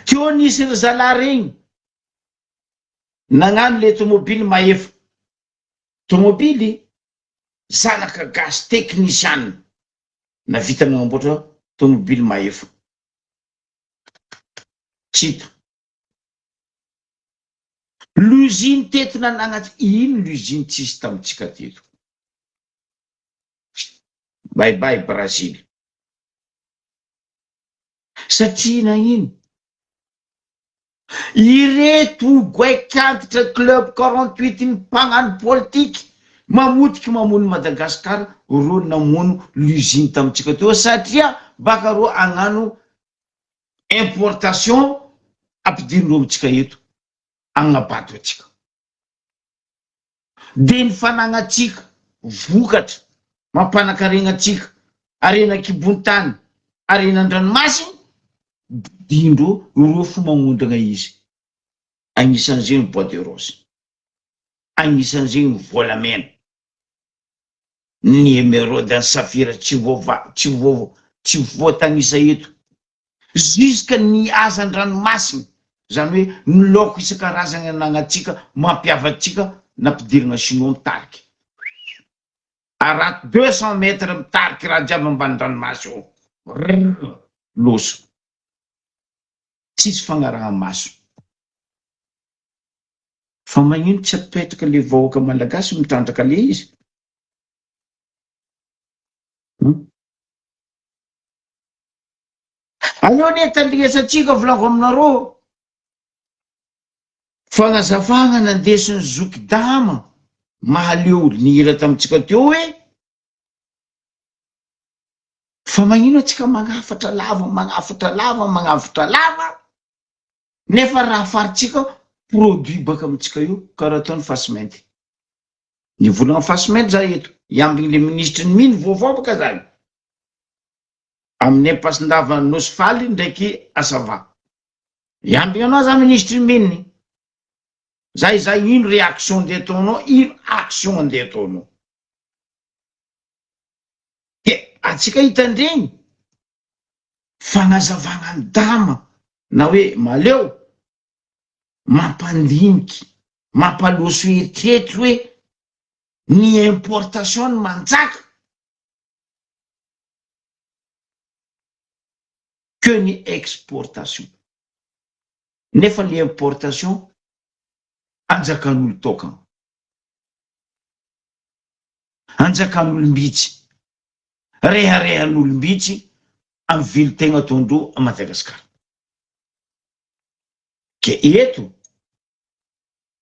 Teo nisy ry zalahy regny nagnano le tomobily maefa. Tomobily zanaka gasy technician na vita nagnamboatra tomobily maefa. Tsito. L'usine teto nanagnatsika ino l'usine tsisy tamitsika teto. Bye bye Brazil. Satria na ino? Ireto goaikantitra club 48 ny mpagnano politique mamotiky mamono Madagasikara ro namono l'usine tamitsika teo satria baka ro agnano importation ampidirindreo amitsika eto agnabato atsika. De ny fanagnatsika vokatra mampanakaregna atsika arena kibontany arena andranomasiny dindro ro fo magnondrana izy. Agnisan'izay ny bois de rose, agnisan'izay ny volamena, ny émeraude, ny safira tsy voatanisa eto jusque ny azan-dranomasiny. Zany hoe ny laoko isan-karazany anagnatsika mampiavatsika nampidirana sinoa mitariky. Arato 200 mètres mitariky raha jiaby ambany ranomasy ao. Loso. Tsisy fagnaraha maso. Fa magnino tsy apetraka le vahoaka malagasy mitrandraka le izy. Aleo ne tandriasatsika volako aminareo. Fagnazavagna nandesiny Zokidama Malio nihira tamitsika teo hoe fa magnino atsika magnafatra lava nefa raha faritsika produit baka amitsika io karaha ataony Fasimenty. Ny volagna Fasimenty za eto iambigny le ministre ny miny vaovao baka zany amin'ny Pasindava Nosfaly ndraiky Asava. Iambigny anao za ministre miny. Zay ino réaction ndeha ataonao, ino action ndeha ataonao. Ke atsika hitandregny fagnazavagna ny dama na hoe maleo mampandiniky mampaloso eritreritry hoe ny importation ny manjaka que ny exportation. Nefa le importation anjakan'olo tokana, anjakan'olom-bitsy, reharehan'olom-bitsy amy vilo-tegna ataondreo a Madagasikara. Ke eto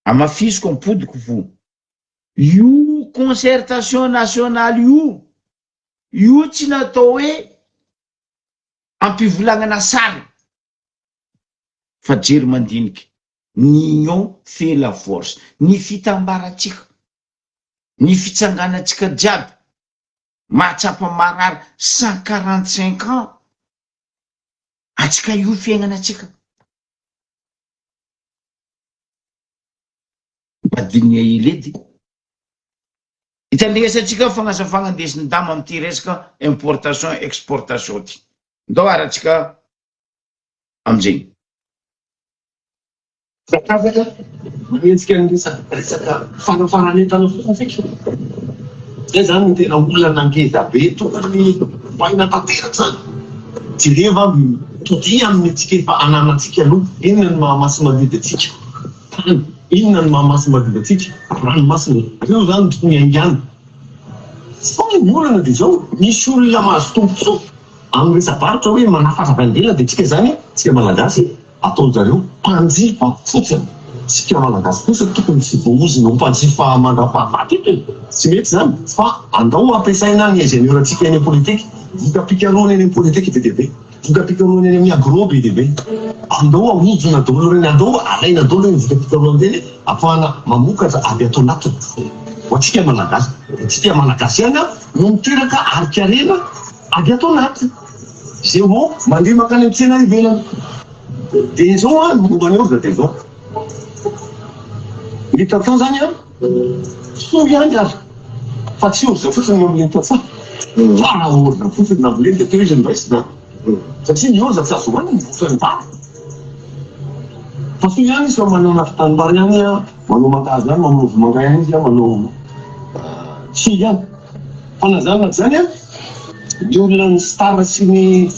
amafisiko ampodiko vo io concertation nationale io tsy natao hoe ampivolagnana sary fa jery mandinika ny union fait la force, ny fitambaratsika, ny fitsanganatsika jiaby mahatsapa marary 145 ans atsika io fiaignanatsika madinia iledy itandresatsika fagnasafagna ndesiny dama amity resaka importation exportation ty ndao aratsika amizegny Sakafaka manenjika ny resaka farafarany entana fotsiny feky. Zay zany ny tena olana ngeza be tokony vaina tanteraka zany. Jereva toty amin'ny tsika efa ananatsika aloha, inona ny mahamasy mavidy atsika? Tany, inona ny mahamasy mavidy atsika? Ranomasina. Reo zany tokony aingana. Tsy fa hoe olana dia zao, misy olona mahazo tombontsoa amin'ny resabarotra hoe manafatra vandela dia tsika zany, tsika malagasy ataony zareo mpanjifa fotsiny. Sika malagasy kosa tokony tsy voahozina ho mpanjifa mandrapahafaty eto. Tsy mety zany fa andao ampiasaina ny ingénieur-tsika eny politika, voka-pikaroana eny politika be dia be, voka-pikaroana eny amin'ny agro be dia be. Andao ahojona daholo reny, andao alaina daholo ny voka-pikaroana reny ahafahana mamokatra avy ato anatiny. Ho antsika malagasy, tsika malagasy ihany no miteraka arikarena avy ato anatiny. Zay moa mandeha makany amin'ny tsena ivelany. Dia izao momba ny orza dia izao. Ny tatao zany soa ihany ary fa tsy orza fotsiny mamileny tatsa. Fa orza fotsiny namileny dia teo izy nyraisina. Satria ny orza tsy azo hoany ny vosany vary. Fa soa ihany izy fa manao nafitanibary ihany, manao makazo ihany, manao vomanga ihany izy, manao tsy ihany. Fa na zany na zany ny olona ny star sy ny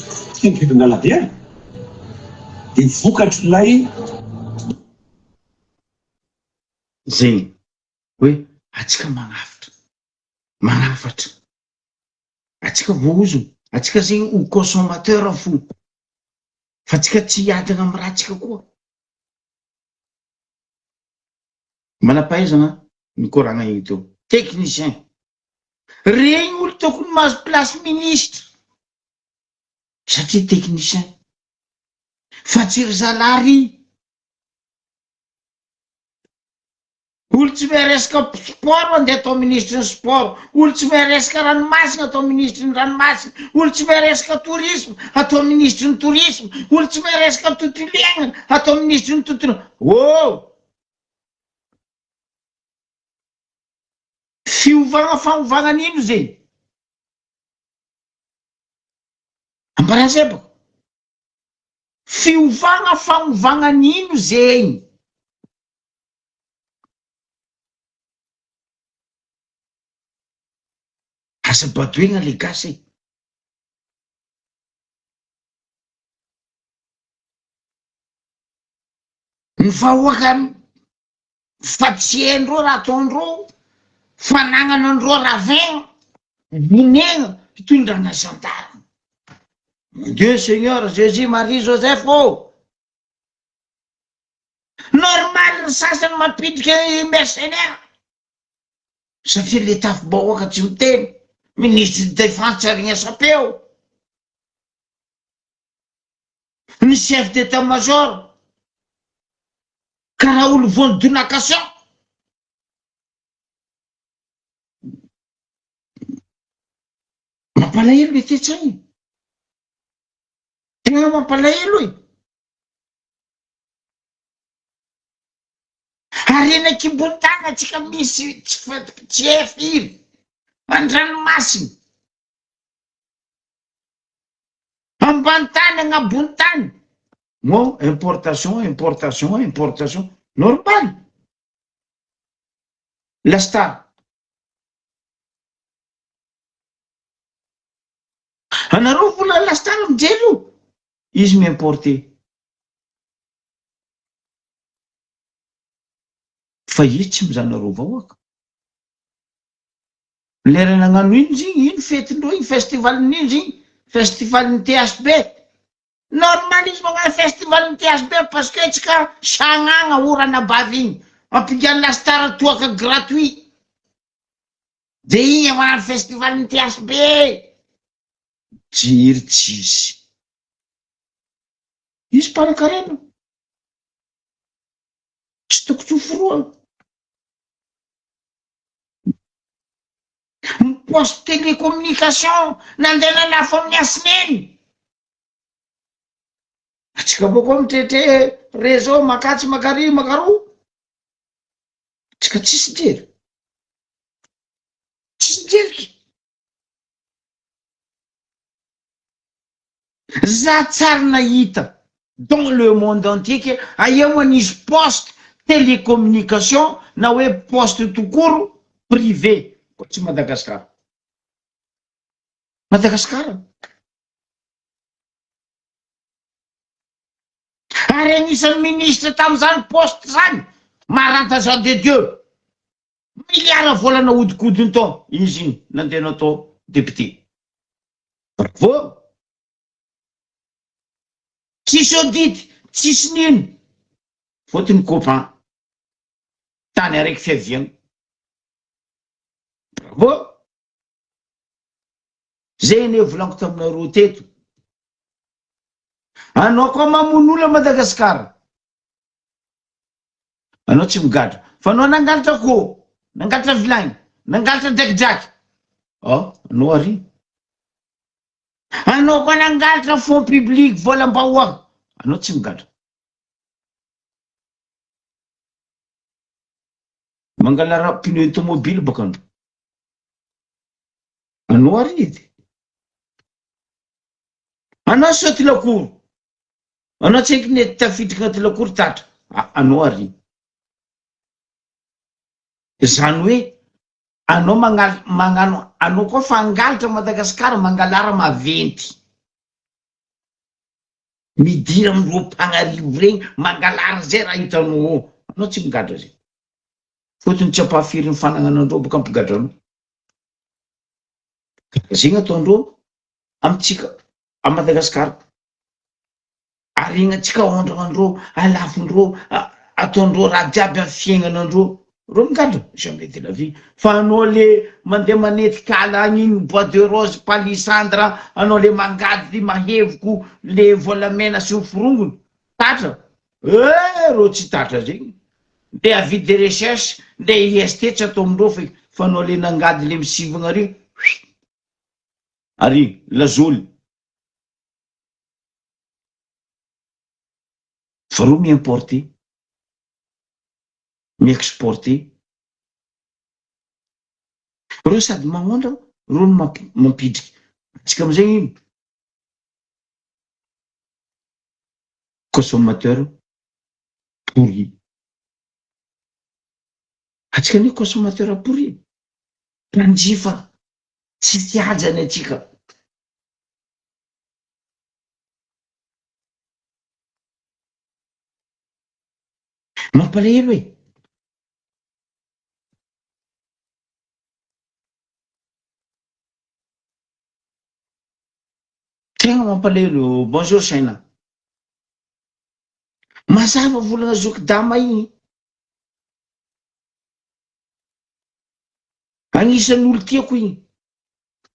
vidin-dalabe dia vokatry ilay zegny hoe atsika manafatra atsika voaozona atsika zegny ho consommateur fo fa atsika tsy hiadana amin'ny rahatsika koa manampahaizana mikoragna iny teo technicien regny olo tokony mahazo place ministre satria technicien fa tsy ry zalary olo tsy mahay resaka sport andeha atao ministre ny sport, olo tsy mahay resaka ranomasina atao ministre ny ranomasina, olo tsy mahay resaka tourisme atao ministre ny tourisme, olo tsy mahay resaka tontolo iainana atao ministre ny tontolo. Fiovagna famovagnan'ino zay ambarazebako fiovagna famovagnan'ino zegny asa badoegna le gasy ny vahoaka fa tsy haindreo raha ataondreo fanagnana andreo ravegna vinegna fitondrana santara. Dieu Seigneur Jésus Marie Joseph normal ny sasany mampidika mercenaire satria le tafy-bahoaka tsy miteny ministre de défense tsy arigna sapeo, ny chef d'état-major karaha olo vony donation. Mampalahelo le tetsaigny, tena mampalahelo e. Arena kibontana atsika misy tsy efiry andranomasina ambany tany agnabony tany mo importation normal lasta anareo vola lasta mijery io izy miimporte fa izy tsy mizanareo vahoaka lera nagnano ino zigny ino fetindreo iny festivalin'ino zigny festivalin'ny THB normal izy magnano festivalin'ny THB parce que tsika sagnagna orana bavy igny ampigany lastara toaka gratuit Zay igny magnano festival ny THB. Jiry tsisy. Izy mpanakarena. Tsy toko tsoforoa. Poste télécommunication nandeha nalafo amin'ny Asineny. Atsika boko mitrehtre réseau makatsy makary makaroa. Tsika tsisy jery. Tsisy jery. Za tsara nahita dans le monde entier que aia manisy poste télécommunication na hoe poste tout court privé ko tsy Madagasikara. Madagasikara. Ary anisan'ny ministre tamin'izany poste zany Maranta Jean de Dieu. Miliara volana hodikodiny tao izy iny nandeha natao député. Bravo. Tsisy audit, tsisy nino. Fotony copain. Tany araiky fiaviana. Bravo. Zay ne volaniko taminareo teto. Anao koa mamono olo a Madagasikara. Anao tsy migadra. Fa anao nangalatra ko, nangalatra vilagny, nangalatra drakidraky. Anao ary. Anao koa nangalatra fonds public, volam-bahoaka. Anao tsy migadra. Mangalara pneu automobile baka anao. Anao ary edy. Anao saoty lakoro. Anao tsy nety tafiditra anaty lakoro tatra. Anao ary. Zany hoe anao magnano anao koa fangalatra Madagasikara mangalara maventy. Midira amindreo mpagnarivo regny mangalara zay raha hitanao. Anao tsy migadra zay. Fotony tsy ampahafiry ny fanagnanandreo baka ampigadranao. Zay gn'ataondreo amitsika a Madagasikara. Aregnatsika ondrandreo, alafondreo, ataondreo raha jiaby amin'ny fiaignanandreo. Reo migadra, jamais de la vie. Fa anao le mandeha manety kala agny bois de rose, palissandre, anao le mangady mahevoko le volamena sy ny forongony. Tatra. Reo tsy tatra zegny. Nde avis de recherche, nde IST tsy atao amindreo fa anao le nangady le misivagna ary. Ary lazoly. Fa reo mi-importer, mi-exporter. Reo sady magnondra, reo mampidriky. Tsika amizay ino? Consommateur pourri. Atsika ne consommateur pourri. Mpanjifa tsy tiajany atsika. Mampalahelo e. Tegna mampalahelo. Bonjour Saina. Mazava volana zokidama igny. Agnisan'ny olo tiako igny.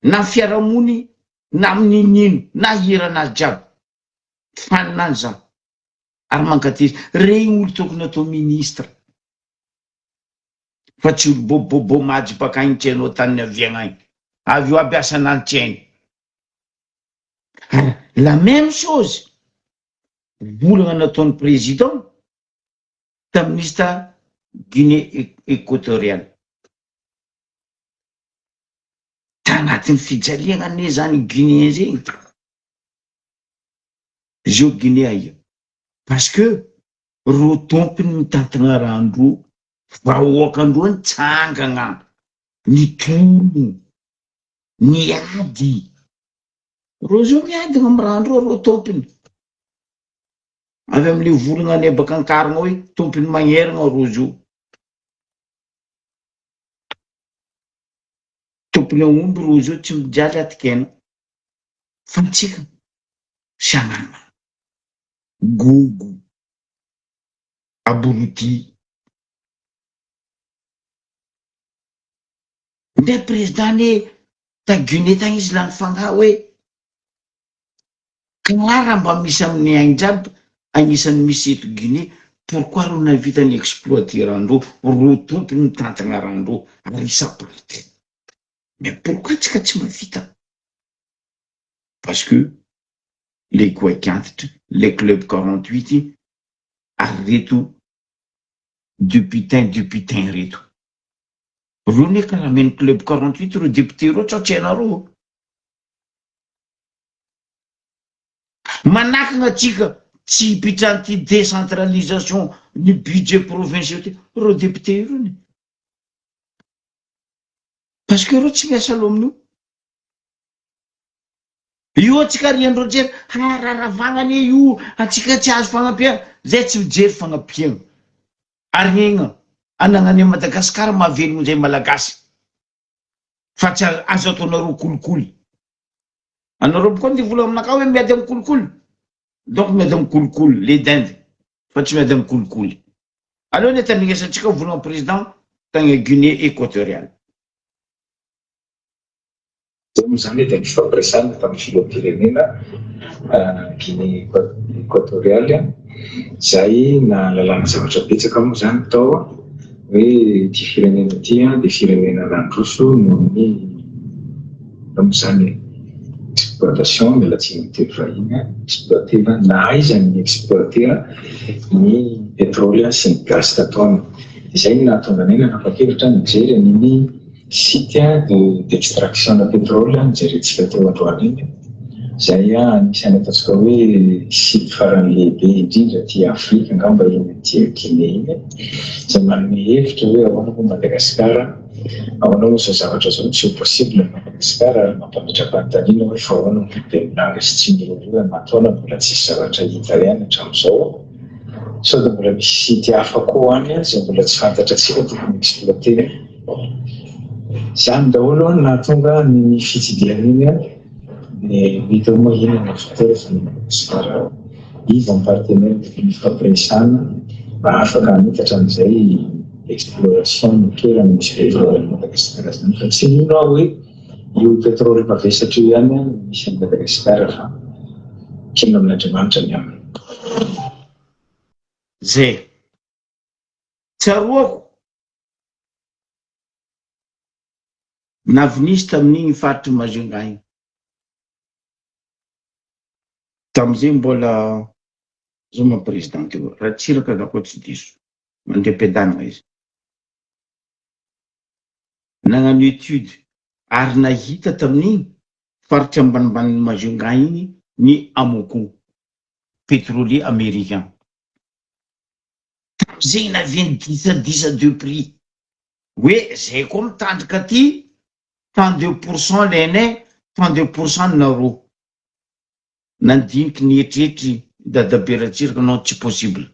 Na fiaramony, na amin'ny nino, na hirana jiaby. Faninany zany. Ary mankatily. Regny olo tokony atao ministre. Fa tsy olo bobo maji baka agny tsy hainao tany aviagna agny. Avy eo aby asanany tsy hainy. La même chose. Volana nataon'ny président tamin'ista Guinée équatoriale. Tanatin'ny fijaliana ane zany Guinée zegny. Zio Guinée aia. Parce que ro tompony mitantagna rahandro vahoakandro ny tsangagna, ny tono, ny ady. Ro zio miadina amin'ny rahandro ro tompony. Avy amin'le volana ane baka ankaragna hoe tompony magnerigna ro zio. Tompony aomby ro zio tsy mijaly atikena. Fa tsika sanana. Gogo, abruti. ndray président ta Guinée tagny izy lany fanga hoe raha mba misy amin'ny agny jiaby agnisan'ny misy eto Guinée, pourquoi ro navitany exploiter randro ro tompony mitantagna randro ary isaporte, mais pourquoi tsika tsy mavita? Parce que les Guaikantitra, les clubs 48 ary reto deputain reto ro ne karaha meny club 48 ro député ro tsaotsenareo manakagna atsika tsy hipitranty décentralisation ny budget provinciaux ty ro député irony, parce que ro tsy miasa lo amin'io. Io atsika riandro jery raravagnany io atsika tsy azo fagnampia zay tsy mijery fagnapiagna ary egna anagnany Madagasikara mahavelogno zay malagasy fa tsy azo ataonareo kolikoly. Anareo koa ndevola aminaka hoe miady amin'ny kolikoly, donc miady amin'ny kolikoly les dindes fa tsy miady amin'ny kolikoly. Aleo ny tanignesantsika volagna président tagny Guinée équatoriale. Zany dia mifampiresahana tamin'ny filoham-pirenena Guinée équatoriale zay na lalàna zavatra betsaka moa zany tao hoe ty firenena ty dia firenena landroso noho zany exploitation mila tsy miteny vahiny exploatera na aiza ny exploatera ny pétrole sy ny gaz tatoana. Izay no nahatonga anay nanapa-kevitra mijery amin'ny site d'extraction de pétrole nijerentsika teo androany iny, zay anisany ataontsika hoe site farany lehibe indrindra ty Afrika angamba iny ty Guinée iny, zay manome hevitra hoe ahoana moa Madagasikara, ahoana moa zao zavatra zao tsy possible Madagasikara mampametra-panontaniana hoe fa ahoana moa Benanga sy tsy miroroa matoana mbola tsisy zavatra hita ihany hatramin'izao. So dia mbola misy site hafa koa any zay mbola tsy fantatratsika tokony exploiter. Zany daholo nahatonga ny fitsidihan'iny hita moa iny nafotefa ny Madagasikara izy amin'ny partenaire mifampiresahana mba afaka hanitatra amin'izay exploration ny toerana misy pétrole ny Madagasikara zany, fa tsy mino aho hoe io pétrole mavesatra io ihany misy amin'ny Madagasikara fa kina amin'Andriamanitra ny aminy. Zay tsaroako navinisy tamin'igny faritry Majunga igny tam'izay mbola zoma président teo Ratsiraka dako tsy diso mandre-piadanagna izy nagnano étude ary nahita tamin'igny faritry ambanimbany Majunga igny ny Amoco pétrolier américain zay naviany disa de prix hoe zay koa mitandrika ty 32% lainay 32% nareo nandiniky ny eritreritry dadabe Ratsiraka non tsy possible.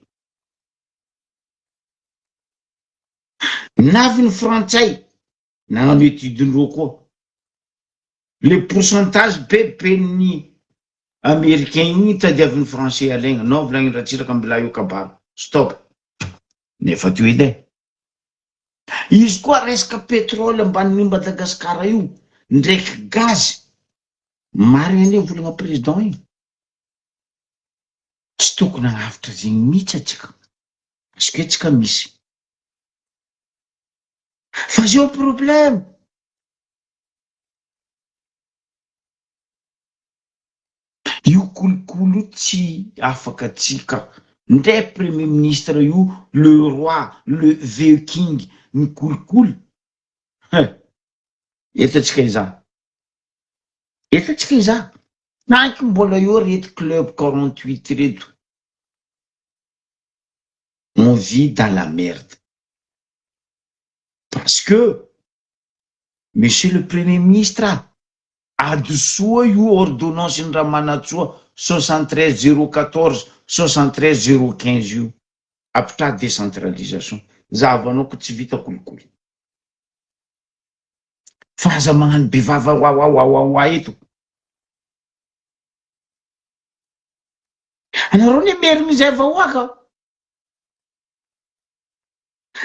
Navy ny frantsay nagnano étude-ndreo koa le pourcentage bebe ny américain igny tadiavin'ny français alaigna non volagny Ratsiraka mbila io kabaro stop nefa teo edy izy koa resaka pétrole ambanin'ny Madagasikara io ndraiky gaz marina ane volagna président igny tsy tokony hagnavitra zegny mihitsy atsika parce que tsika misy fa zao problème io kolokolo tsy afaka atsika ndray premier ministre io le roi le vieux king ny kolokolo etatsika iza tanky mbola eo reto club 48 reto on vit dans la merde parce que monsieur le premier ministre adosoa io ordonnance ny raha manatsoa 73 014 73 015 io apitra décentralisation zavanao ko tsy vita kolokolo fa aza magnano bevava wa eto anareo ny maire mizay vahoaka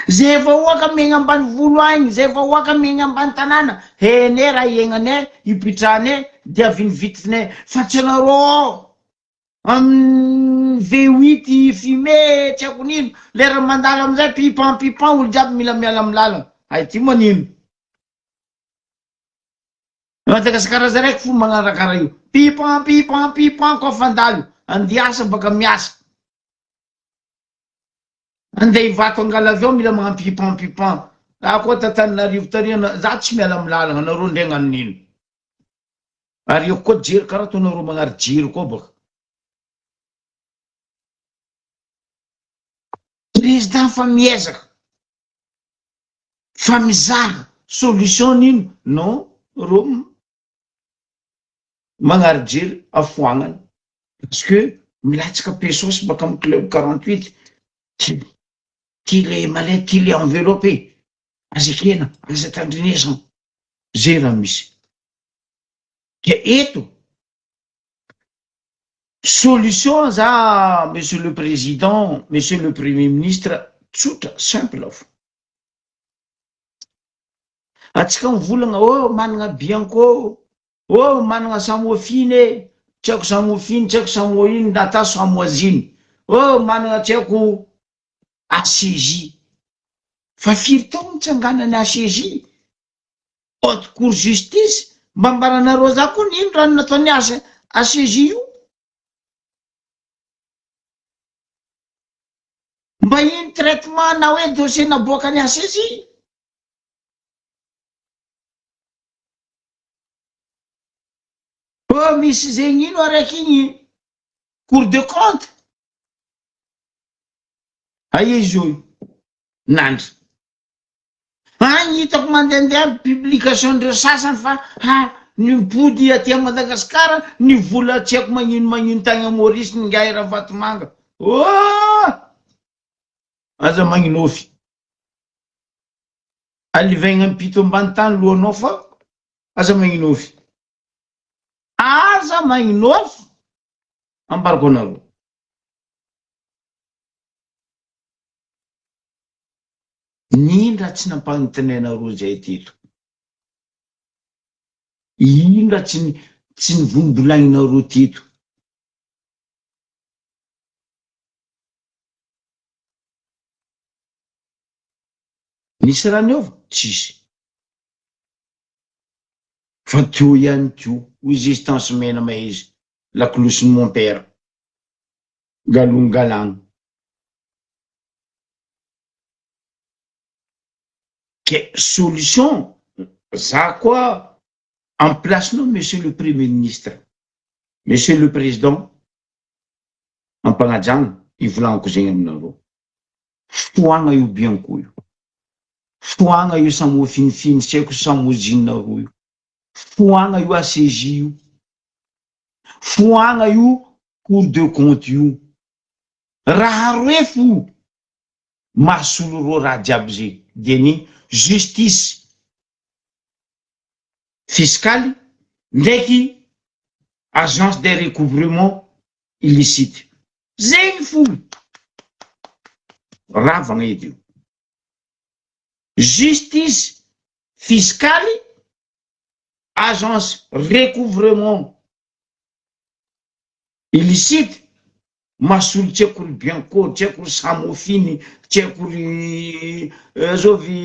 zay efa oaka megna ambany volo agny, zay efa oaka megna ambany tanàna, hene raha iainane, ipitrane, dia avy vitine, fa tsy anareo V8 fumé, tsy ako nino, lera mandala amizay pipan, olo jiaby mila miala amy lalana. Ay, ty moa nino? Madagasikara za raiky fo magnarakarah io. Pipan, koa fandalo, andiasa baka miasa. Andeha ivato angala avy eo mila magnano pipan. Raha koa Tananarivo tariana, za tsy miala amy lalana, nareo ndre gnano nino. Ary io koa jiro karaha ataonareo magnary jiro koa baka. Président fa miezaka, fa mizaha solution nino? Non, ro magnary jiro afoagnany. Parce que milatsaka pesos baka amy club 48. Tile malais, tile enveloppé. Azekena, aza tandrinesana. Zay raha misy. Ke eto, solution za, monsieur le président, monsieur le premier ministre, tsotra, simple fo. Atsika mivolagna, oh managna Bianco, oh managna Samofine, tsy haiko Samofine, tsy haiko Samoine, nata Samoazine, oh managna tsy haiko ACJ. Fa firy taona nitsanganany ACJ? Haute cour justice, mba mbaranareo za koa nino raha nataony asa ACJ io? Mba ino traitement na hoe dossier naboakany ACJ? Oh, misy zegny ino araiky igny Cour de compte. Aia izy io nandry. Agny hitako mandehandeha publication ndreo sasany fa nipody aty Madagasikara ny vola tsy haiko magnino tagny Maurice Ngai Ravatomanga. Oh! Aza magninofy. Alivaigna ampito ambany tany lohanao fa aza magninofy. Aza magninofy. Ambarako anareo. Nindra tsy nampanontanianareo zay teto? Indra tsy nivombolagninareo teto? Nisy raha niova? Tsisy. Fa teo ihany teo, existence mena maizy, la cloche de mon père, galon-galagno. Que solution, ça quoi, en place non, monsieur le premier ministre, monsieur le président, en panajang, il voulait en cousin aminareo. Foagna io Bianco io. Foagna io samo finifiny, tsy haiko samo zinareo io. Foagna io ACJ io. Foagna io Cour de compte io. Raha roe fo mahasolo ro raha jiaby zay. Deny justice fiscale ndraiky agence de recouvrement illicite. Zegny fo. Ravagna edy io. Justice fiscale, agence recouvrement illicite, masolo tsy haiko ry Bianco, tsy haiko ry Samofiny, tsy haiko ry zovy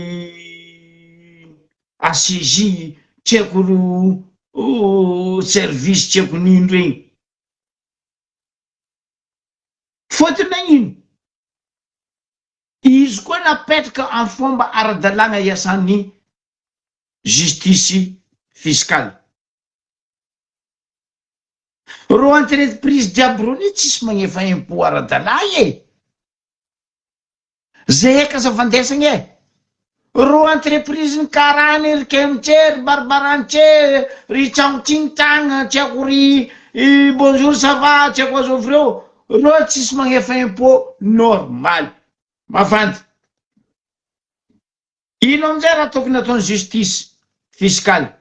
ACJ, tsy haiko ry service, tsy haiko nino regny. Fotony nagnino? Izy koa napetraka amin'ny fomba ara-dalàna iasan'ny justice fiscale. Ro entreprise jiaby rony tsisy magnefa impôt ara-dalà e. Zay eka zavandesagny e. Ro entreprise ny karany, ry KMC, ry Barbarantse, ry Tsangtsingtsang, tsy haiko ry bonjour ça va, tsy haiko azo avreo, ro tsisy magnefa impôt normal. Mavandy. Ino amizay raha tokony ataony justice fiscale?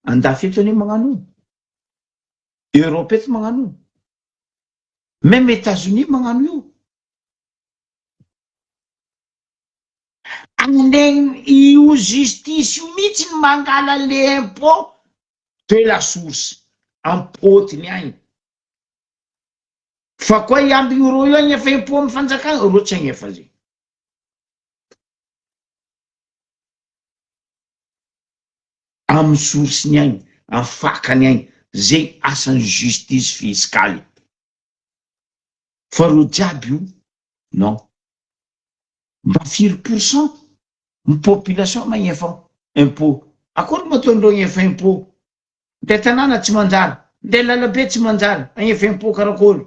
Andafy eto anie magnano io. Europe eto magnano io. Même États-Unis magnano io. vonegny io justice io mihitsy ny mangala le impôt de la source ampôtiny agny fa koa iamby ro io agny efa impôt amy fanjakana ro tsy agny efa zay amy source-ny agny amy fakany agny zay asan'ny justice fiscale fa ro jiaby io non mba 4% ny population magnefa impôt akory maton'ireo agnefa impôt nde tanàna tsy manjary nde lalabe tsy manjary agnefa impôt karakory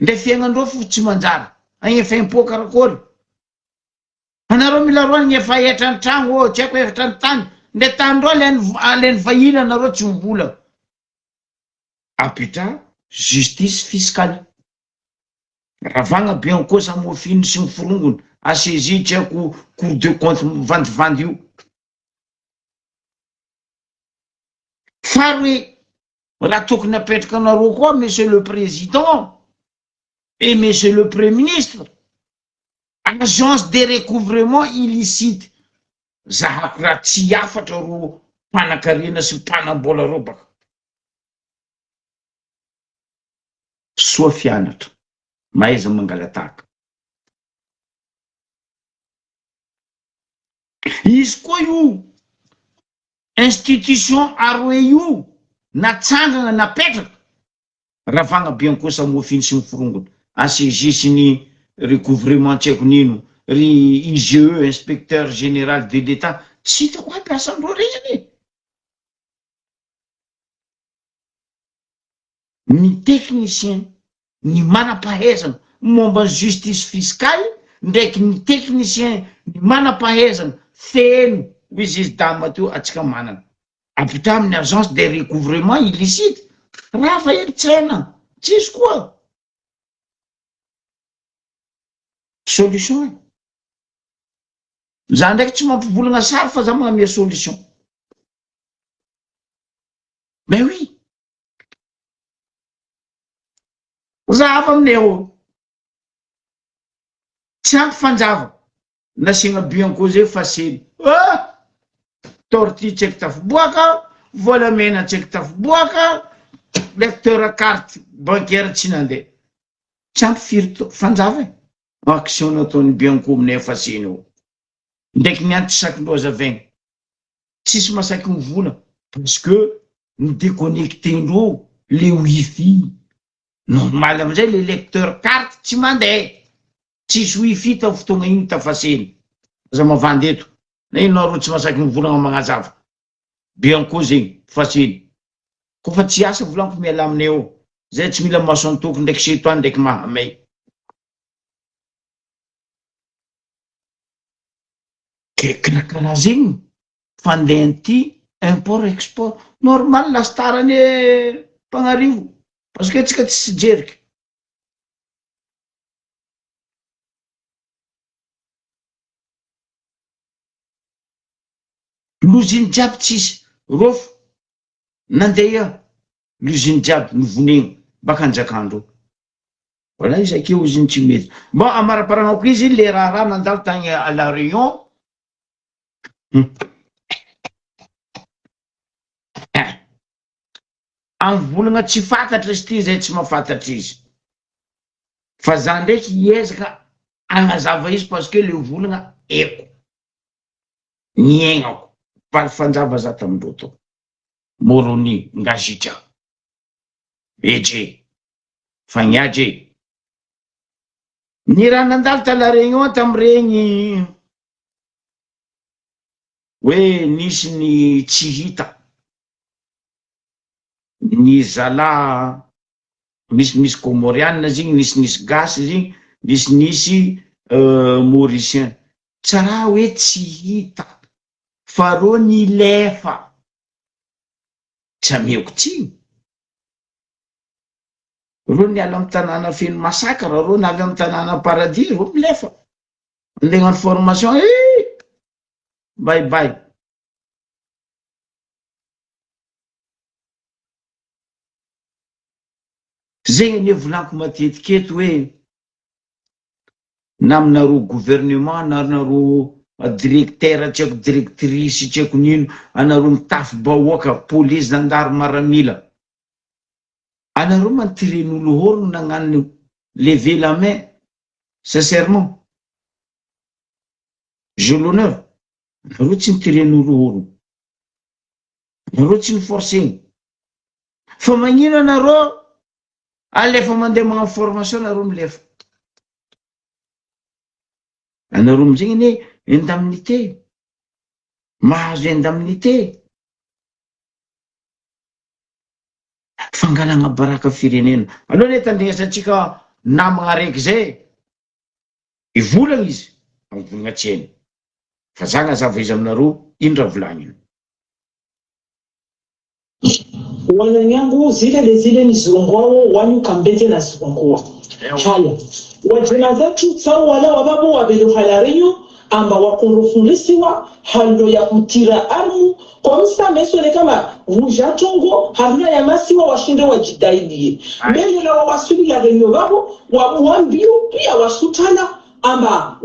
nde fiaignandreo fo tsy manjary agnefa impôt karakory anareo mila roa agnefa etrany tragno tsy haiko etrany tany nde tandreo aleny vahila anareo tsy mivola apitra justice fiscale ravagna Biancosa Mofiny sy ny forongony ACJ tsy haiko cour de compte vandivandy io fary raha tokony apetraka anareo koa monsieur le président et monsieur le premier ministre agence de recouvrement illicite zahako raha tsy afatra ro mpanakarena sy mpanambola reo baka soa fianatra maaiza mangalataka izy koa io institution aroe io natsangana napetraka ravagna Biancosa Mofiny sy ny forongony ACJ sy ny recouvrement tsy haiko nino ry IGE inspecteur général de l'état tsy hitako ampiasandreo reny ny technicien ny manam-pahaizana momba justice fiscale ndraiky ny technicien ny manam-pahaizana feno izy dama teo atsika manana apitra amin'ny agence de recouvrement illicite raha fa eritsaina tsisy koa solution za ndraiky tsy mampivolagna sary fa za magnamia solution mais oui za avy aminay eo tsy ampy fanjava nasiagna Biancosa fasely tortue tsy haiko tafiboaka volamena tsy haiko tafiboaka lecteur carte bancaire tsy nandeha tsy ampy firy fanjava e action nataony Bianco aminay faseny eo ndraiky ny antisakin-droza vaigny tsisy masaky mivola parce que ny déconnectendreo le wifi normal amizay le lecteur carte tsy mandeha tsisy wifi ta fotoagna igny tafaseny za mavandy eto na inao ro tsy masaky mivolagna magnazava Bianco zegny faseny kofa tsy asa volaniko miala aminay eo zay tsy mila masoantoko ndraiky setoany ndraiky mahamay kekrakara zegny fandeha ty import export normal lastarany mpagnarivo parce que tsika tsy jeriky loziny jiaby tsisy rofo nandeha loziny jiaby nivonegny baka anjakandro voilà izy akeo izy tsy mety bon amaraparanako izy le raha nandalo tagny à la Réunion amvolagna tsy fantatra izy ty zay tsy mahafantatra izy fa za ndraiky hiezaka agnazava izy parce que le volagna eko ny aignako pary fanjava za tamindreo tao moroni ngazitra eje fagnaje ny raha nandalo ta la Réunion tamregny hoe nisy ny tsy hita ny zala misy comorianina zegny nisy gasy zegny nisy mauricien tsara hoe tsy hita fa ro ny lefa tsy ameko tsy ro niala amy tanàna feno masakra ro navy amy tanàna paradis ro milefa andegnano formation bye bye zegny ane volaniko matetiky eto hoe na aminareo gouvernement na aminareo directeur tseko directrice tseko nino anaro mitafy bahoaka police nandaro maramila anaro mantiren'olo holo nagnano lever la main sincèrement je l'honneur anaro tsy nitiren'olo holo anaro tsy niforceny fa magnino anaro alefa mandeha magnano formation anaro milefa anaro amizegny ne indemnité mahazo indemnité fangalagna baraka firenena aloha ne tandresatsika namagna araiky zay ivolagna izy mivolagna tseny fa za gnazava izy aminaro indra volagniny Wananyangu yangu zile ni zilongoao wanyu kambete na zilongoa haya wajina zetu sawa wala wababu wabelo halarenyo amba wakonrofundisiwa halo ya kutira armu kwa msa mesole kama vujatongo haruna ya masiwa washinde wajidaidie mbele la wawasuli la renyo babu wabuambiu pia wasutana amba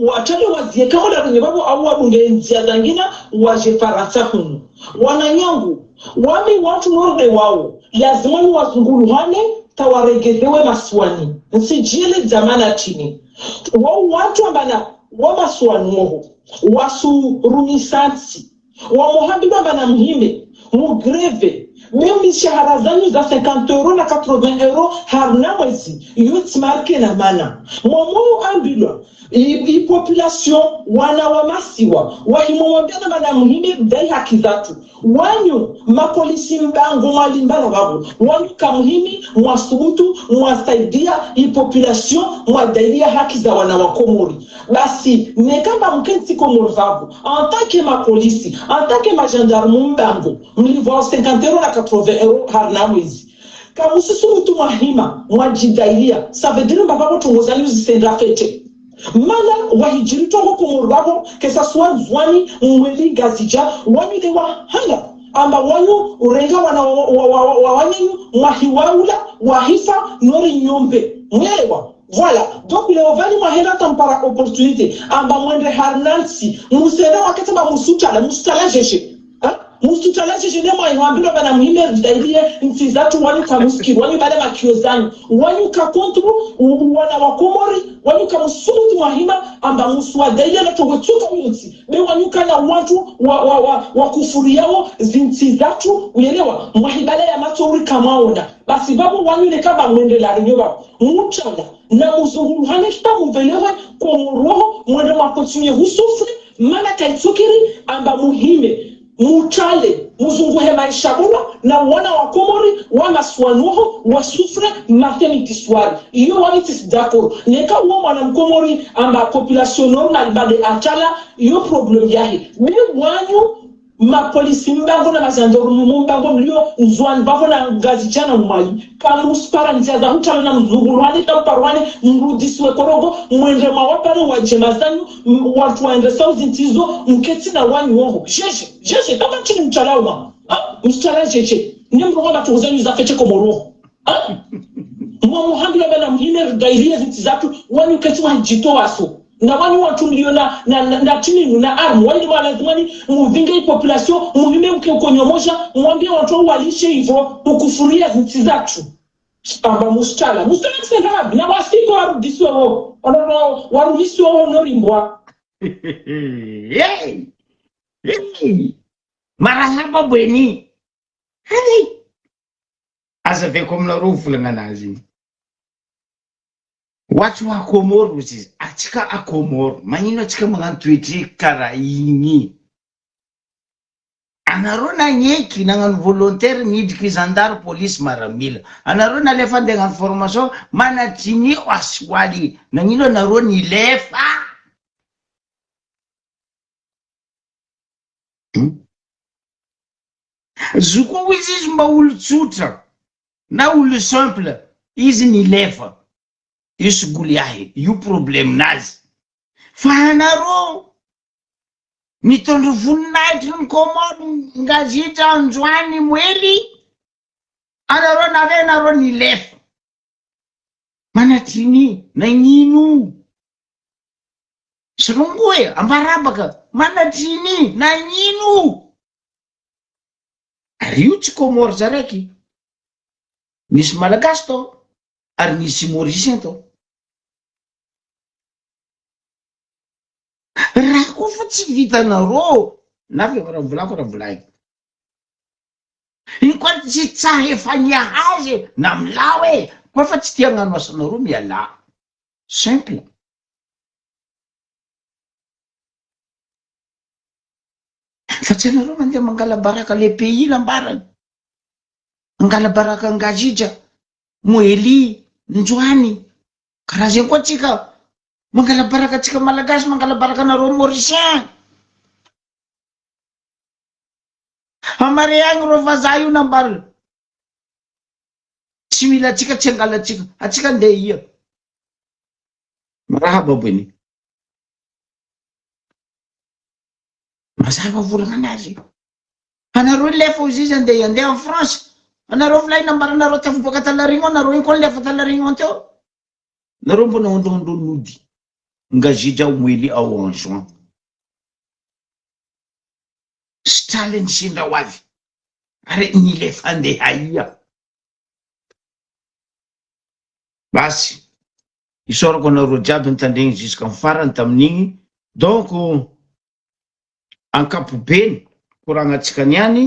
watale wazieka wala renyo babu au wabunge nzia zangina wajefarata hunu wananyangu wami watu norde wao lazima ni wazunguluhane tawaregelewe maswani nsijile zamana chini wao watu ambana wa maswani wao wasu rumisansi wa mohambi bana mhime mugreve mimi shahara zanyu za 50 euro na 80 euro harna mwezi youth marke na mana momo ambilo i population wana wa masiwa wahimomwambia na mana mhime dai haki zatu wanyu mapolisi mbango malimbala babu wanyu kamhimi mwasubutu mwasaidia i population mwadaidia haki za wana wa Komori basi nekamba mkensi Komori babu antake mapolisi antake magendarme mbango mlivoa 50 euro na 80 euro harna mwezi kamususu mtu mwahima mwajidaidia ça veut dire mbaba tungozali uzisenda fete mana wahijiri tongo Komori babu kesa soit zwani mweli gazija wanyu de wa hanga amba wanyu urenga wana wanyu mwahiwaula wahifa nori nyombe mwelewa voilà donc le ovani mwahera tampara opportunité amba mwende harnansi musera wakataba musutala jeje musutala jeje ne mwa ihambilo bana muhime dairie ntizatu wani kamuski wani bale makiozani wani ka kontro wana wa Komori wani kamusubuti mwahima amba muswa dairie na togotuka minti be wani kana watu wa kufuri yao zintizatu uelewa mwahibale ya matori kamaona basi babu wani ne kaba mwende la renyoba mutala na muzunguruhane tutamuvelewe kwa roho mwende makontinue husufri mana kaitsukiri amba muhime mutale muzunguhe maisha bora na wana wa Komori wana swanuho wasufre matemi tiswari iyo wani tisidakoro neka uwa mwana mkomori amba population normal bade achala iyo problem yahe mi wanyu mapolisi mbango na mazandoru mbango mlio nzwani bavo na gazichana mwali kama uspara nziaza hutala na mzungulwani tamparwani mrudisiwe korogo mwende mawapare wajemazanyu watu waende sauzi ntizo mketi na wanyu woho jeje kama chini mchalauma mchalauma jeje nimro wala tuuzanyu za feche Komoro muhambi bana mhime dairia zitizatu wanyu keti wajito waso na wani watu mliona na tini na armu wali lazimani muvinge population muhime mkekonyomoja mwambie watu walishe hivyo ukufuria nchi zatu amba mustala kisema na wasiko warudisiwe wao warudisiwe wao norimbwa marahaba bweni hey azafe komna rufu nganazi watu wa Komoro usizi achika akomoro manyino achika mwantuiti karaini anarona nyeki nangan volontaire midikizandar police maramila anarona lefa dengan formation mana tini waswali nanyino naroni lefa zuko wizis mba ultsutra na ul simple izi ni lefa isguliahe yu problem nazi fanaro mitondru funnight nkomo ngazita nzwani mweli anaro na vena ro ni lef mana tini na nyinu Solongo e ambarabaka manatriny nanino ary io tsy Comore zaraiky misy malagasy tao ary misy Mauricien tao raha koa fa tsy vitanareo na raha volako raha volaiko iny koa tsy tsaha efa niahazy na milao e koa fa tsy tia gnano asanareo miala simple fa tsy anareo mandeha mangala baraka le pays lambarany mangala baraka Ngazija Moely Njoany karaha zay koa tsika mangala baraka tsika malagasy mangala baraka nareo Mauricien amare agny ro vazaha io nambary tsy mila atsika tsy angala atsika ndeha ia raha baboiny mazava volagna anazy anareo lefa izy izy andeha en France anareo volay nambara anareo tafiboaka Talarigno anareo iny koa lefa Talarigno teo nareo mbona ondrondronody Ngazija Moely ao en juin challenge sindra ho avy ary ny lefa andeha ia basy isorako anareo jiaby nitandregny jusqu'à ny farany tamin'igny donc ankapobeny koragnatsika niany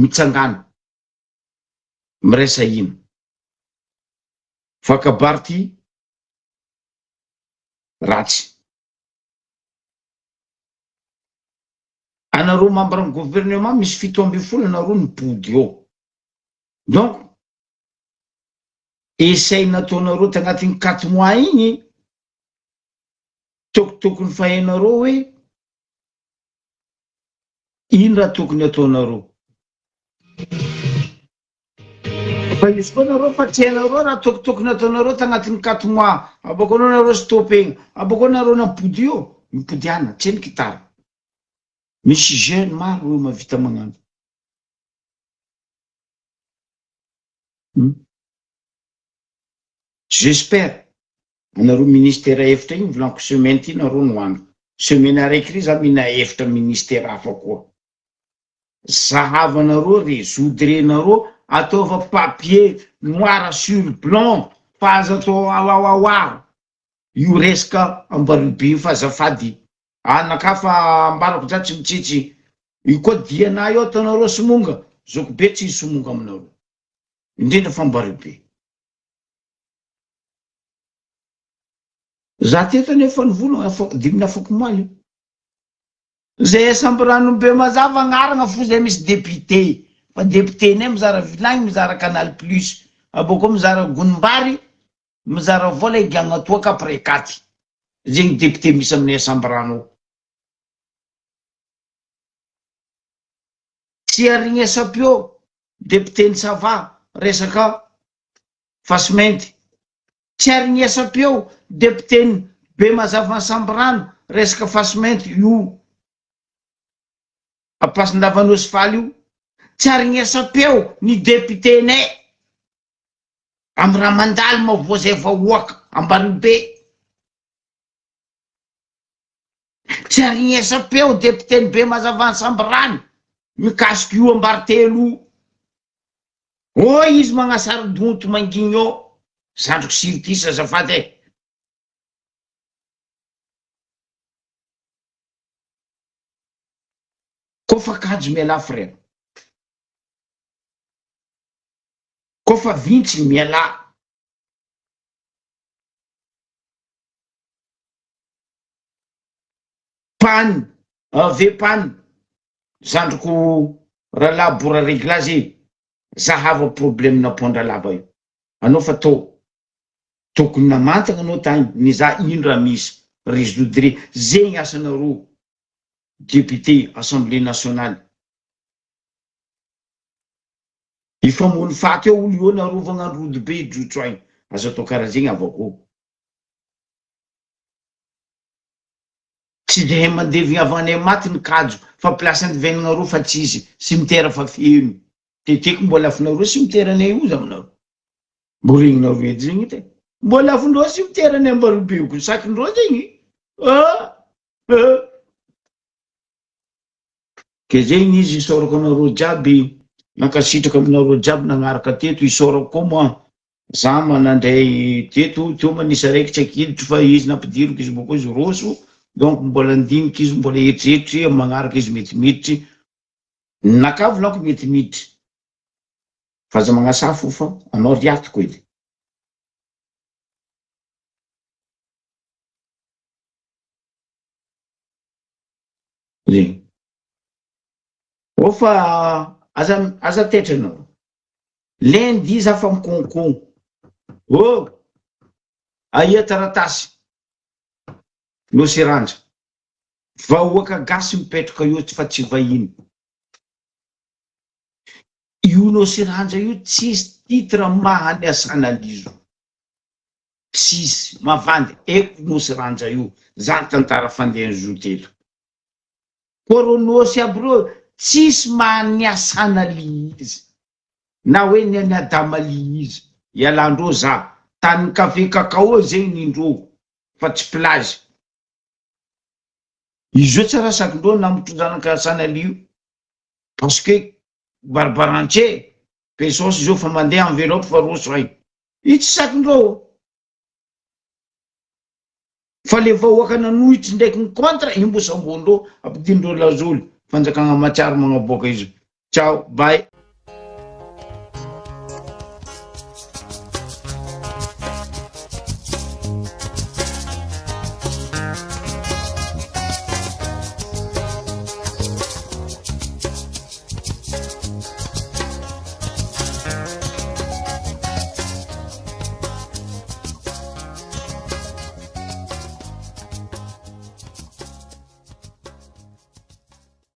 mitsangana miresa ino fakabarty ratsy anareo membre ny gouvernement misy 7 anareo nipody eo donc essaye nataonareo tagnatin'ny 4 mois igny tokotokony fahainareo hoe ino raha tokony ataonareo fa izy koa nareo fa tsy hainareo raha tokotokony ataonareo tagnatin'ny 4 mois abako anao nareo stopegna abako anareo nampody eo mipodiana tsy eny kitara misy jeune maro io mavita magnano j'espère anareo ministère efitra igny volaniko semaine ty nareo noandro semaine araiky ry za mina efitra ministère hafa koa zahavanareo résoudrenareo ataova papier noir sur blanc fa azo atao awawawa io resaka ambaribe fa azafady anakafa ambarako za tsy mitsitsy io koa diana io atanareo somonga zoko be tsy somonga aminareo indrindra fa ambaribe za teto nefa ny vola dimina afako moaly zay sambrano be mazava agnarana fo zay misy député fa député ne mizara vilagny mizara Canal Plus abako mizara Gonimbary mizara vola igagna toaka après 4 zegny député misy amin'ny sambrano tsy arigny sapio député ny sava resaka fasimenty tsy arigny sapio député be mazava sambrano resaka fasimenty io apasindavan'osy faly io tsy arigny sapio ny député ne amy raha mandalo mavoazay vahoaka Ambaribe tsy arigny sapio député be mazava sambrano mikasiky io Ambaritelo izy magnasary donto mangigny eo zandriko sirtisa azafady kofa kajo miala frère kofa vintsy miala pani ave pani zandriko rahalabo bora réglazy zahava problème na pondra laba io anao fa tokony namantagna anao tany niza ino raha misy résoudre zegny asanareo député assemblée nationale ifamony faty eo olo io narovagna rody be idrotro agny azo atao karaha zegny avako tsy de mandevigny avanay maty ny kajo fa plasany veninareo fa tsisy cimetière fa feno teteko mbola afinareo cimetière anay io za aminareo mbo regninareo edy zegny te mbola afundreo sy miterany ambarobioko sakindreo zegny ke zegny izy isorako anareo jiaby nankasitraka aminareo jiaby nagnaraka teto isorako koa moa za manandray teto teo manisa raiky tsy akiditry fa izy nampidiriko izy boko izy roso donc mbola andiniky izy mbola eritreritry magnaraka izy metimiditry nakavolako metimiditry fa za magnasafo fa anao riatiko edy zegny fa aza tetranao lendi za fa mikonkogno aia taratasy no seranja vahoaka gasy mipetraka io fa tsy vahiny io no seranja io tsisy titre mahany asanalizo tsisy mavandy eko no seranja io za tantara fandeha zo teto koronosy aby reo tsisy mahany asanali izy na hoe ny adamali izy ialandreo za tany kafe kakao zegny nindreo fa tsy plage izy io tsara sakindreo namotro zanaka sanalio parce que barbarantse pesos izy io fa mandeha enveloppe fa roso hay i tsy sakindreo fa le vahoaka nanohitry ndraiky ny contre imbosambondreo ampidindreo lazoly fanjakagna matsiaro magnaboaka izy ciao bye